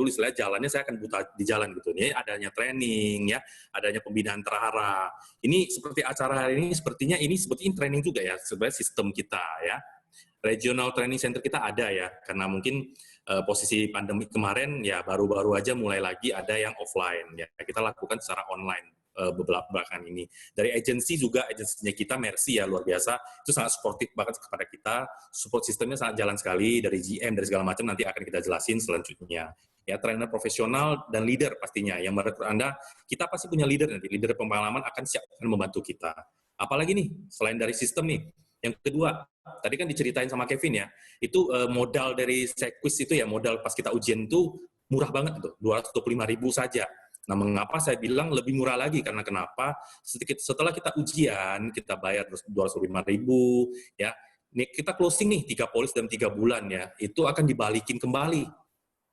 istilahnya jalannya saya akan buta di jalan gitu. Ini adanya training ya, adanya pembinaan terarah. Ini seperti acara hari ini, sepertinya training juga ya, sebenarnya sistem kita ya. Regional training center kita ada ya, karena mungkin posisi pandemi kemarin ya baru-baru aja mulai lagi ada yang offline ya. Kita lakukan secara online belakangan ini. Dari agensi juga, agensinya kita Mercy ya luar biasa, itu sangat sportif banget kepada kita, support sistemnya sangat jalan sekali, dari GM, dari segala macam nanti akan kita jelasin selanjutnya. Ya, trainer profesional dan leader pastinya, yang menurut Anda, kita pasti punya leader nanti, leader pengalaman akan siap membantu kita. Apalagi nih, selain dari sistem nih, yang kedua, tadi kan diceritain sama Kevin ya, itu modal dari Sequis itu ya, modal pas kita ujian itu murah banget tuh, 225.000 saja. Nah, mengapa saya bilang lebih murah lagi? Karena kenapa? Setelah kita ujian, kita bayar 205.000, ya. Nih, kita closing nih, 3 polis dalam 3 bulan ya, itu akan dibalikin kembali.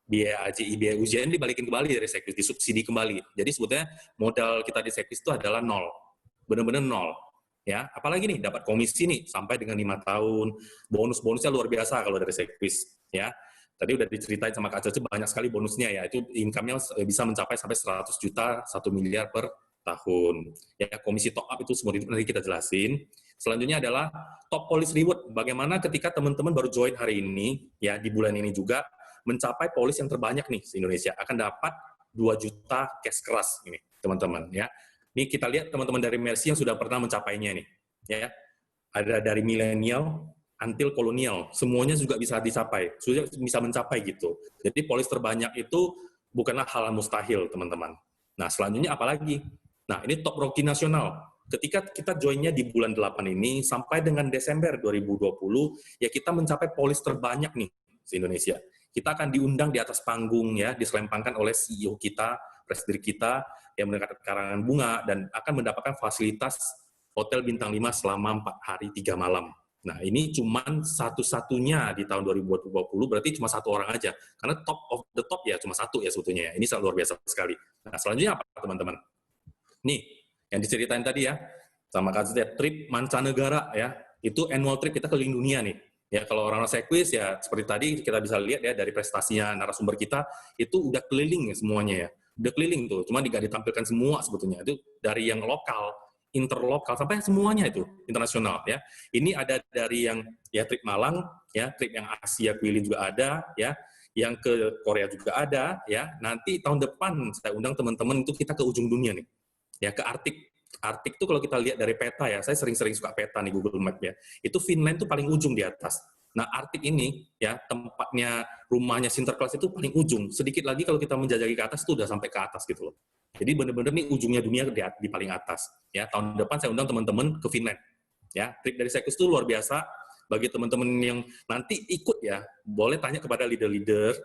Biaya AJI, biaya ujian dibalikin kembali dari Sequis, disubsidi kembali. Jadi sebetulnya modal kita di Sequis itu adalah 0. Benar-benar 0. Ya, apalagi nih, dapat komisi nih, sampai dengan 5 tahun. Bonus-bonusnya luar biasa kalau dari Sequis. Ya. Tadi udah diceritain sama Kak Cece banyak sekali bonusnya ya, itu income-nya bisa mencapai sampai 100 juta, 1 miliar per tahun. Ya, komisi top up itu semua itu nanti kita jelasin. Selanjutnya adalah top police reward. Bagaimana ketika teman-teman baru join hari ini, ya di bulan ini juga, mencapai polis yang terbanyak nih di Indonesia, akan dapat 2 juta cash keras ini, teman-teman. Ya. Ini kita lihat teman-teman dari Mercy yang sudah pernah mencapainya nih. Ya. ada dari milenial, until kolonial, semuanya juga bisa dicapai, sudah bisa mencapai gitu. Jadi polis terbanyak itu bukanlah hal mustahil, teman-teman. Nah, selanjutnya apalagi? Nah, ini top rookie nasional. Ketika kita joinnya di bulan 8 ini, sampai dengan Desember 2020, ya kita mencapai polis terbanyak nih di Indonesia. Kita akan diundang di atas panggung, ya, diselempangkan oleh CEO kita, presiden kita, yang mendapatkan karangan bunga, dan akan mendapatkan fasilitas hotel bintang 5 selama 4 hari 3 malam. Nah, ini cuma satu-satunya di tahun 2020, berarti cuma satu orang aja. Karena top of the top ya cuma satu ya sebetulnya ya. Ini sangat luar biasa sekali. Nah, selanjutnya apa, teman-teman? Nih, yang diceritain tadi ya, sama Kak Zed, trip mancanegara ya, itu annual trip kita keliling dunia nih. Ya, kalau orang Sekwis ya, seperti tadi kita bisa lihat ya, dari prestasinya narasumber kita, itu udah keliling ya semuanya ya. Udah keliling tuh, cuma nggak ditampilkan semua sebetulnya. Itu dari yang lokal, interlokal, sampai semuanya itu internasional ya. Ini ada dari yang ya trip Malang, ya trip yang Asia keliling juga ada, ya yang ke Korea juga ada, ya. Nanti tahun depan saya undang teman-teman itu kita ke ujung dunia nih, ya ke Arktik. Arktik tuh kalau kita lihat dari peta ya, saya sering-sering suka peta nih Google Map ya. Itu Finland tuh paling ujung di atas. Nah, Arktik ini ya tempatnya rumahnya Sinterklas itu paling ujung. Sedikit lagi kalau kita menjajaki ke atas itu udah sampai ke atas gitu loh. Jadi benar-benar nih ujungnya dunia di paling atas. Ya, tahun depan saya undang teman-teman ke Finland. Ya, trip dari Sekwis itu luar biasa. Bagi teman-teman yang nanti ikut ya, boleh tanya kepada leader-leader,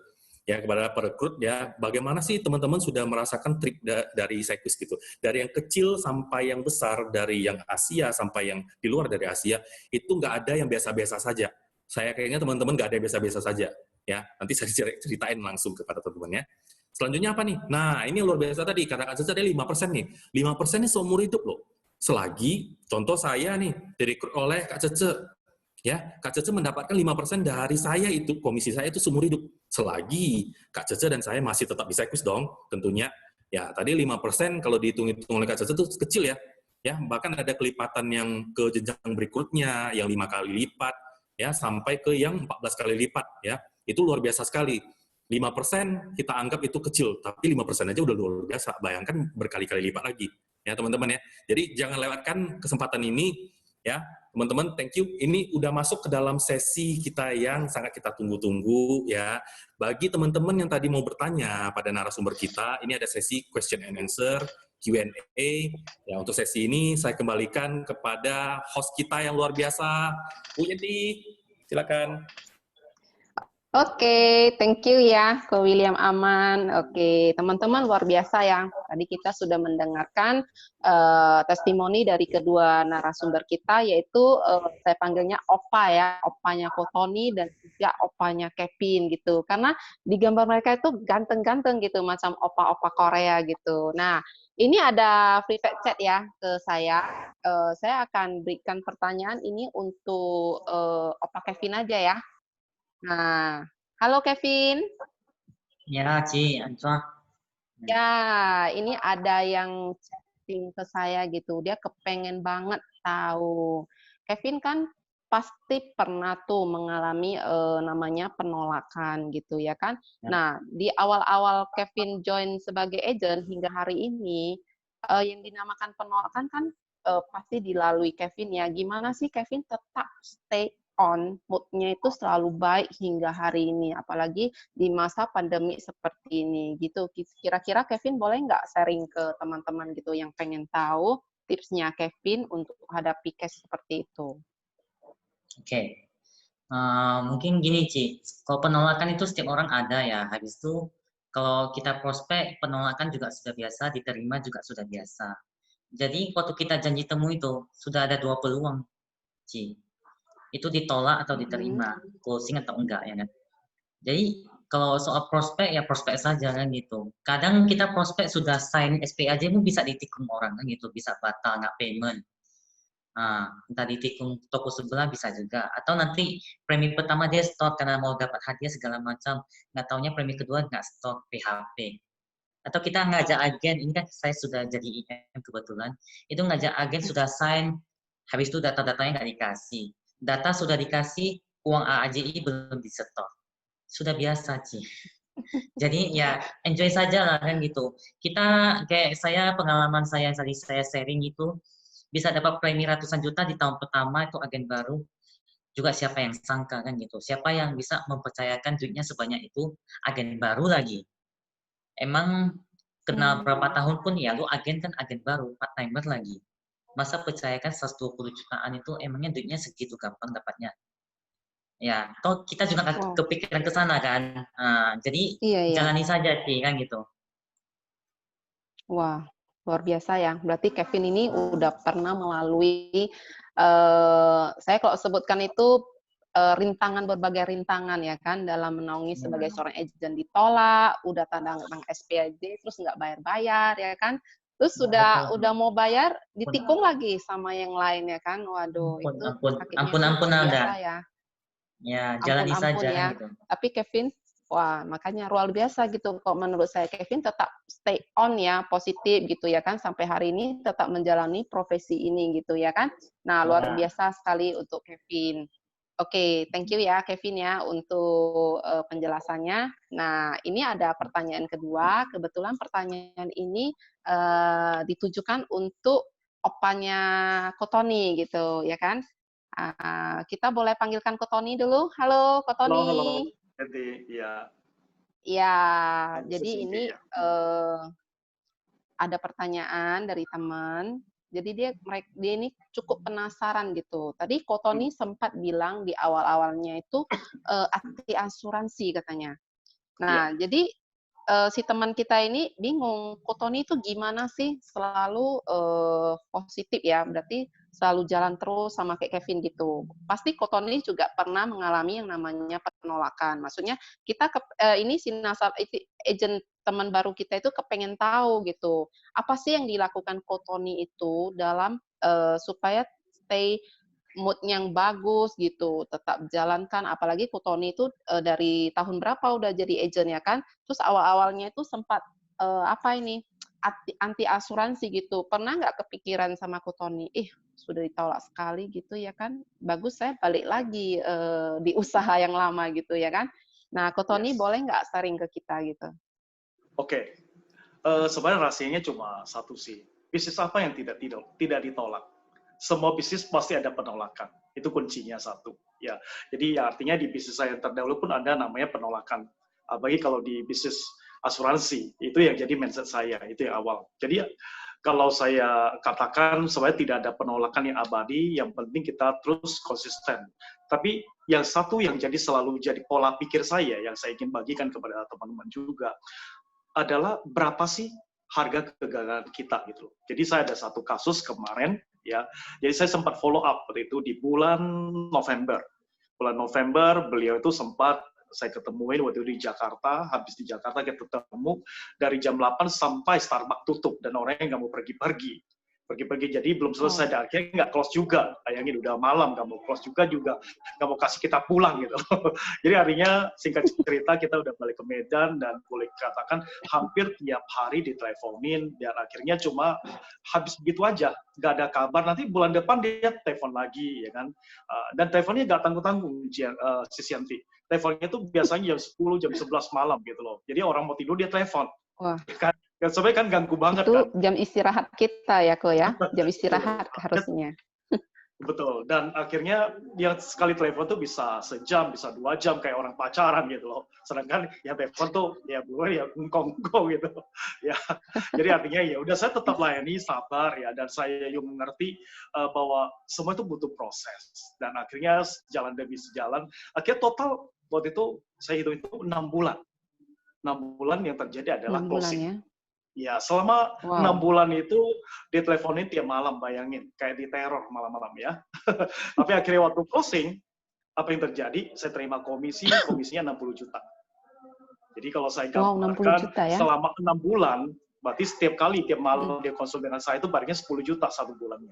ya kepada perekrut ya, bagaimana sih teman-teman sudah merasakan trip dari Sekwis gitu. Dari yang kecil sampai yang besar, dari yang Asia sampai yang di luar dari Asia, itu nggak ada yang biasa-biasa saja. Saya kayaknya teman-teman nggak ada yang biasa-biasa saja. Ya, nanti saya ceritain langsung kepada teman-teman ya. Selanjutnya apa nih? Nah, ini luar biasa tadi, kata Kak Cece ada 5% nih. 5% ini seumur hidup loh. Selagi, contoh saya nih, direkrut oleh Kak Cece. Ya, Kak Cece mendapatkan 5% dari saya itu, komisi saya itu seumur hidup. Selagi Kak Cece dan saya masih tetap di Sekwis dong, tentunya. Ya, tadi 5% kalau dihitung-hitung oleh Kak Cece itu kecil ya. Ya, bahkan ada kelipatan yang ke jenjang berikutnya, yang 5 kali lipat, ya, sampai ke yang 14 kali lipat, ya. Itu luar biasa sekali. 5% kita anggap itu kecil, tapi 5% aja udah luar biasa. Bayangkan berkali-kali lipat lagi. Ya, teman-teman ya. Jadi jangan lewatkan kesempatan ini, ya. Teman-teman, thank you. Ini udah masuk ke dalam sesi kita yang sangat kita tunggu-tunggu, ya. Bagi teman-teman yang tadi mau bertanya pada narasumber kita, ini ada sesi question and answer, Q&A. Ya, untuk sesi ini saya kembalikan kepada host kita yang luar biasa, Bu Yenti. Silakan. Oke, thank you ya ke William Aman. Oke, teman-teman luar biasa ya. Tadi kita sudah mendengarkan testimoni dari kedua narasumber kita, yaitu saya panggilnya Opa ya, opanya Kotoni dan juga opanya Kevin gitu. Karena di gambar mereka itu ganteng-ganteng gitu, macam opa-opa Korea gitu. Nah, ini ada free chat ya ke saya. Saya akan berikan pertanyaan ini untuk Opa Kevin aja ya. Nah, halo Kevin. Ya, Ci, Anca. Ya, ini ada yang chatting ke saya gitu. Dia kepengen banget tahu. Kevin kan pasti pernah tuh mengalami namanya penolakan gitu ya kan. Ya. Nah, di awal-awal Kevin join sebagai agent hingga hari ini, yang dinamakan penolakan kan pasti dilalui Kevin ya. Gimana sih Kevin tetap stay on, mood-nya itu selalu baik hingga hari ini, apalagi di masa pandemi seperti ini, gitu. Kira-kira Kevin boleh nggak sharing ke teman-teman gitu yang pengen tahu tipsnya Kevin untuk hadapi case seperti itu? Oke. Mungkin gini, Ci, kalau penolakan itu setiap orang ada ya, habis itu kalau kita prospek, penolakan juga sudah biasa, diterima juga sudah biasa. Jadi waktu kita janji temu itu, sudah ada 2 peluang, Ci. Itu ditolak atau diterima, closing atau enggak ya kan. Jadi kalau soal prospek ya prospek saja kan gitu. Kadang kita prospek sudah sign SP aja itu bisa ditikung orang kan gitu, bisa batal nggak payment. Nah, entah ditikung toko sebelah bisa juga. Atau nanti premi pertama dia stop karena mau dapat hadiah segala macam. Nggak taunya premi kedua nggak stop PHP. Atau kita ngajak agen, ini kan saya sudah jadi IM kebetulan, itu ngajak agen sudah sign, habis itu data-datanya nggak dikasih. Data sudah dikasih, uang AAJI belum disetor. Sudah biasa, Ci. Jadi ya enjoy saja lah kan gitu. Kita kayak saya, pengalaman saya yang tadi saya sharing itu, bisa dapat premi ratusan juta di tahun pertama itu agen baru. Juga siapa yang sangka kan gitu. Siapa yang bisa mempercayakan duitnya sebanyak itu agen baru lagi. Emang kenal berapa tahun pun ya lu agen kan agen baru, part timer lagi. Masa percayakan 120 jutaan itu emangnya duitnya segitu gampang dapatnya. Ya, toh kita juga kepikiran ke sana kan. Nah, jadi jalani saja sih kan gitu. Wah, luar biasa ya. Berarti Kevin ini udah pernah melalui, saya kalau sebutkan itu rintangan, berbagai rintangan ya kan, dalam menaungi sebagai seorang agent ditolak, udah tanda tangan SPAJ, terus nggak bayar-bayar ya kan. Terus udah mau bayar, ditikung lagi sama yang lain ya kan. Waduh, itu sakitnya ampun luar biasa Anda. ya. Ya, jalani saja ya. gitu. Tapi Kevin, wah makanya luar biasa gitu. Kok menurut saya Kevin tetap stay on ya, positif gitu ya kan, sampai hari ini tetap menjalani profesi ini gitu ya kan. Nah luar biasa sekali untuk Kevin. Oke, thank you ya Kevin ya untuk penjelasannya. Nah ini ada pertanyaan kedua. Kebetulan pertanyaan ini ditujukan untuk opanya Kotoni gitu ya kan. Kita boleh panggilkan Kotoni dulu. Halo Kotoni. Halo. Jadi, ya. Ya, jadi ini ada pertanyaan dari teman. Jadi dia ini cukup penasaran gitu. Tadi Kotoni sempat bilang di awal-awalnya itu anti asuransi katanya. Nah, jadi si teman kita ini bingung, Kotoni itu gimana sih selalu positif ya, berarti selalu jalan terus sama kayak Kevin gitu. Pasti Kotoni juga pernah mengalami yang namanya penolakan. Maksudnya kita ini si nasabah agent teman baru kita itu kepengen tahu gitu, apa sih yang dilakukan Kotoni itu dalam supaya stay mood yang bagus gitu, tetap jalankan. Apalagi Kotoni itu dari tahun berapa udah jadi agent ya kan? Terus awal-awalnya itu sempat anti asuransi gitu. Pernah nggak kepikiran sama Kotoni? Sudah ditolak sekali gitu ya kan? Bagus saya balik lagi di usaha yang lama gitu ya kan? Nah, Kotoni boleh nggak sharing ke kita gitu? Oke. Sebenarnya rahasianya cuma satu sih. Bisnis apa yang tidak ditolak? Semua bisnis pasti ada penolakan. Itu kuncinya satu. Ya, jadi artinya di bisnis saya yang terdahulu pun ada namanya penolakan. Bagi kalau di bisnis asuransi, itu yang jadi mindset saya, itu yang awal. Jadi kalau saya katakan sebenarnya tidak ada penolakan yang abadi, yang penting kita terus konsisten. Tapi yang satu yang selalu jadi pola pikir saya, yang saya ingin bagikan kepada teman-teman juga, adalah berapa sih harga kegagalan kita gitu. Jadi saya ada satu kasus kemarin ya. Jadi saya sempat follow up waktu itu di bulan November. Bulan November beliau itu sempat saya ketemuin waktu itu di Jakarta. Habis di Jakarta kita ketemu dari jam 8 sampai Starbucks tutup dan orangnya nggak mau pergi-pergi. Jadi belum selesai dan akhirnya nggak close juga. Bayangin udah malam nggak mau close juga nggak mau kasih kita pulang gitu. Jadi artinya singkat cerita kita udah balik ke Medan dan boleh katakan hampir tiap hari diteleponin dan akhirnya cuma habis begitu aja, nggak ada kabar. Nanti bulan depan dia telepon lagi ya kan. Dan teleponnya nggak tanggung-tanggung si Sianti. Teleponnya tuh biasanya jam 10, jam 11 malam gitu loh. Jadi orang mau tidur dia telepon. Wah. Kan sebenarnya kan ganggu banget itu kan. Jam istirahat kita ya kok ya, jam istirahat harusnya. Betul, dan akhirnya dia sekali telepon tuh bisa sejam, bisa 2 jam kayak orang pacaran gitu loh. Sedangkan yang telepon tuh ya gue ya ngkong gitu. Ya, jadi artinya ya udah saya tetap layani, sabar ya, dan saya juga mengerti bahwa semua itu butuh proses. Dan akhirnya jalan demi sejalan, akhirnya total waktu itu saya hitung itu 6 bulan. 6 bulan yang terjadi adalah closing. Ya? Ya, selama 6 bulan itu diteleponin tiap malam, bayangin. Kayak diteror malam-malam ya. Tapi akhirnya waktu closing, apa yang terjadi? Saya terima komisinya 60 juta. Jadi kalau saya gambarkan, selama 6 bulan, berarti setiap malam dia konsul dengan saya itu bayarnya 10 juta 1 bulannya.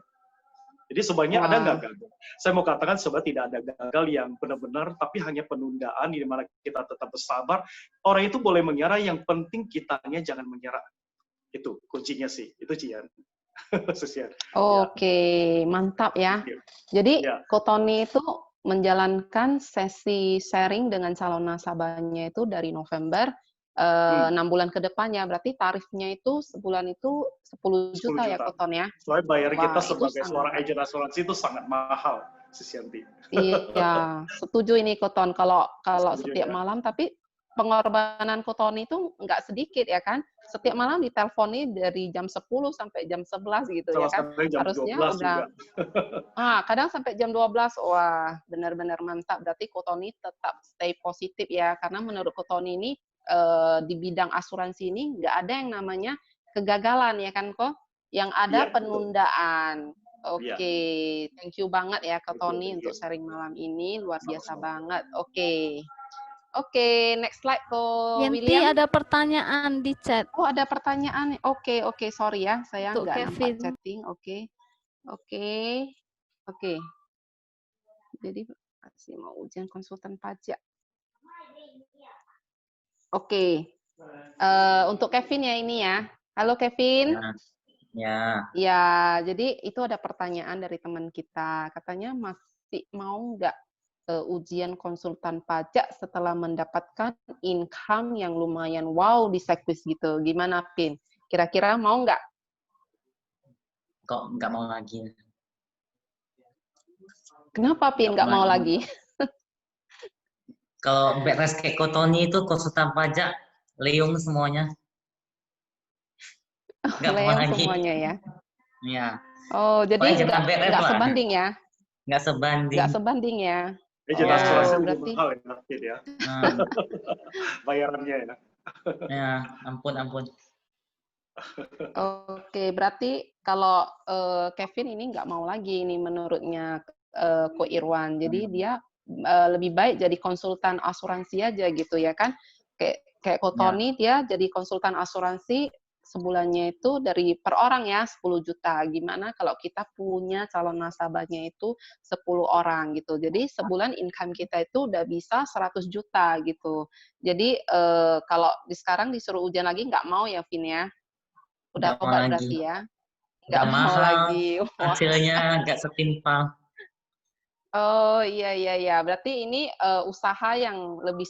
Jadi sebenarnya ada nggak gagal? Saya mau katakan sebenarnya tidak ada gagal yang benar-benar, tapi hanya penundaan di mana kita tetap bersabar. Orang itu boleh menyerah, yang penting kitanya jangan menyerah. Itu kuncinya sih, itu Cian. Oke, mantap ya. Jadi Kotoni itu menjalankan sesi sharing dengan calon nasabahnya itu dari November 6 bulan ke depannya, berarti tarifnya itu sebulan itu 10 juta ya, Koton ya? Soalnya bayar kita Wah, itu sebagai seorang sangat. agen asuransi itu sangat mahal, Sianti. Iya, setuju ini Koton. Kalau Setuju setiap ya? malam, tapi pengorbanan Koton itu nggak sedikit ya kan? Setiap malam diteleponi dari jam 10 sampai jam 11 gitu ya Sama kan? sekali jam Harusnya 12 udah, juga. kadang sampai jam 12. Wah, benar-benar mantap. Berarti Kotoni tetap stay positif ya, karena menurut Kotoni ini di bidang asuransi ini nggak ada yang namanya kegagalan ya kan kok? Yang ada Iya, betul. penundaan. Iya. Oke, thank you banget ya Kak Thank you, Tony thank untuk you. sharing malam ini, luar biasa Sama-sama. banget. Oke, next slide Ko Yanti, William. ada pertanyaan di chat Oh, ada pertanyaan. Oke, sorry ya, saya untuk nggak nampak Kevin. chatting. Oke. Jadi masih mau ujian konsultan pajak. Oke. Untuk Kevin ya ini ya. Halo Kevin. Ya. Ya, jadi itu ada pertanyaan dari teman kita. Katanya masih mau nggak ujian konsultan pajak setelah mendapatkan income yang lumayan wow di Sekwis gitu. Gimana, Pin? Kira-kira mau nggak? Kok nggak mau lagi? Kenapa, Pin, nggak mau lagi? Kalau beres kayak Kotoni itu konsultan pajak, leung semuanya. Nggak mau Leong lagi. semuanya ya? Iya. Oh, jadi nggak sebanding ya? Nggak sebanding. Nggak sebanding ya? Agen asuransi lebih berarti mahal ya, bayarannya ya. Ya, ampun. Oke, berarti kalau Kevin ini nggak mau lagi ini menurutnya Ko Irwan. Jadi dia lebih baik jadi konsultan asuransi aja gitu ya kan? Kayak Ko Tony dia jadi konsultan asuransi sebulannya itu dari per orang ya 10 juta. Gimana kalau kita punya calon nasabahnya itu 10 orang gitu. Jadi sebulan income kita itu udah bisa 100 juta gitu. Jadi kalau sekarang disuruh ujian lagi nggak mau ya Vin ya? Udah tobat berarti ya? Nggak mau lagi. Hasilnya nggak setimpal. Oh iya. Berarti ini usaha yang lebih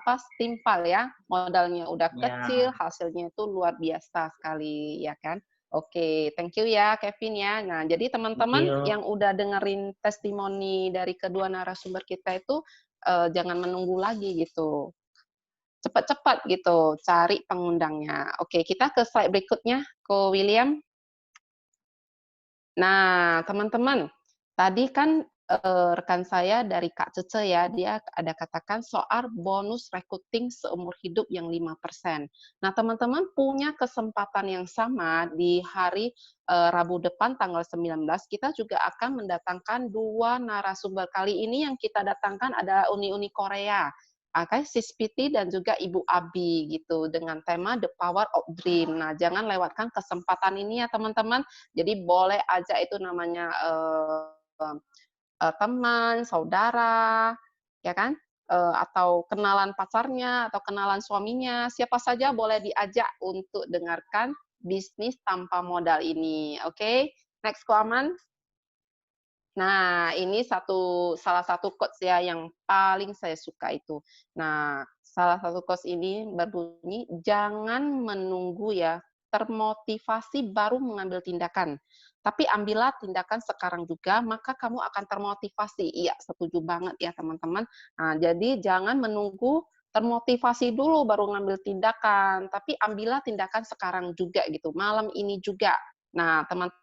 setimpal ya. Modalnya udah kecil, hasilnya itu luar biasa sekali ya kan. Oke, thank you ya Kevin ya. Nah, jadi teman-teman yang udah dengerin testimoni dari kedua narasumber kita itu jangan menunggu lagi gitu. Cepat-cepat gitu cari pengundangnya. Oke, kita ke slide berikutnya, Ko William. Nah, teman-teman, tadi kan rekan saya dari Kak Cece ya, dia ada katakan soal bonus recruiting seumur hidup yang 5%. Nah, teman-teman punya kesempatan yang sama di hari Rabu depan tanggal 19, kita juga akan mendatangkan 2 narasumber. Kali ini yang kita datangkan ada uni-uni Korea. Sis Piti dan juga Ibu Abi gitu dengan tema The Power of Dream. Nah, jangan lewatkan kesempatan ini ya teman-teman. Jadi boleh aja itu namanya teman, saudara, ya kan? Atau kenalan pacarnya atau kenalan suaminya, siapa saja boleh diajak untuk dengarkan bisnis tanpa modal ini. Oke? Next, Ko Aman. Nah, ini salah satu quotes ya yang paling saya suka itu. Nah, salah satu quotes ini berbunyi, jangan menunggu ya, termotivasi baru mengambil tindakan. Tapi ambillah tindakan sekarang juga, maka kamu akan termotivasi. Iya, setuju banget ya teman-teman. Nah, jadi jangan menunggu termotivasi dulu baru ngambil tindakan, tapi ambillah tindakan sekarang juga gitu, malam ini juga. Nah, teman-teman,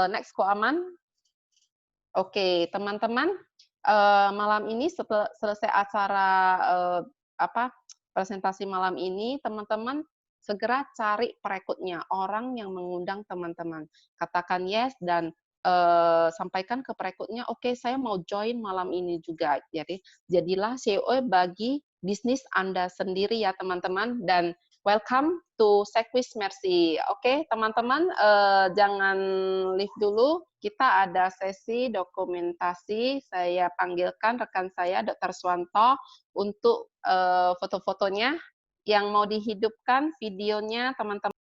next Ko Aman. Oke, teman-teman, malam ini selesai acara presentasi malam ini, teman-teman segera cari perekrutnya, orang yang mengundang teman-teman. Katakan yes dan sampaikan ke perekrutnya, oke, saya mau join malam ini juga. Jadi jadilah CEO bagi bisnis Anda sendiri ya teman-teman, dan welcome to Sekwis Mercy. Oke, teman-teman, jangan leave dulu. Kita ada sesi dokumentasi. Saya panggilkan rekan saya, Dr. Swanto, untuk foto-fotonya. Yang mau dihidupkan videonya, teman-teman.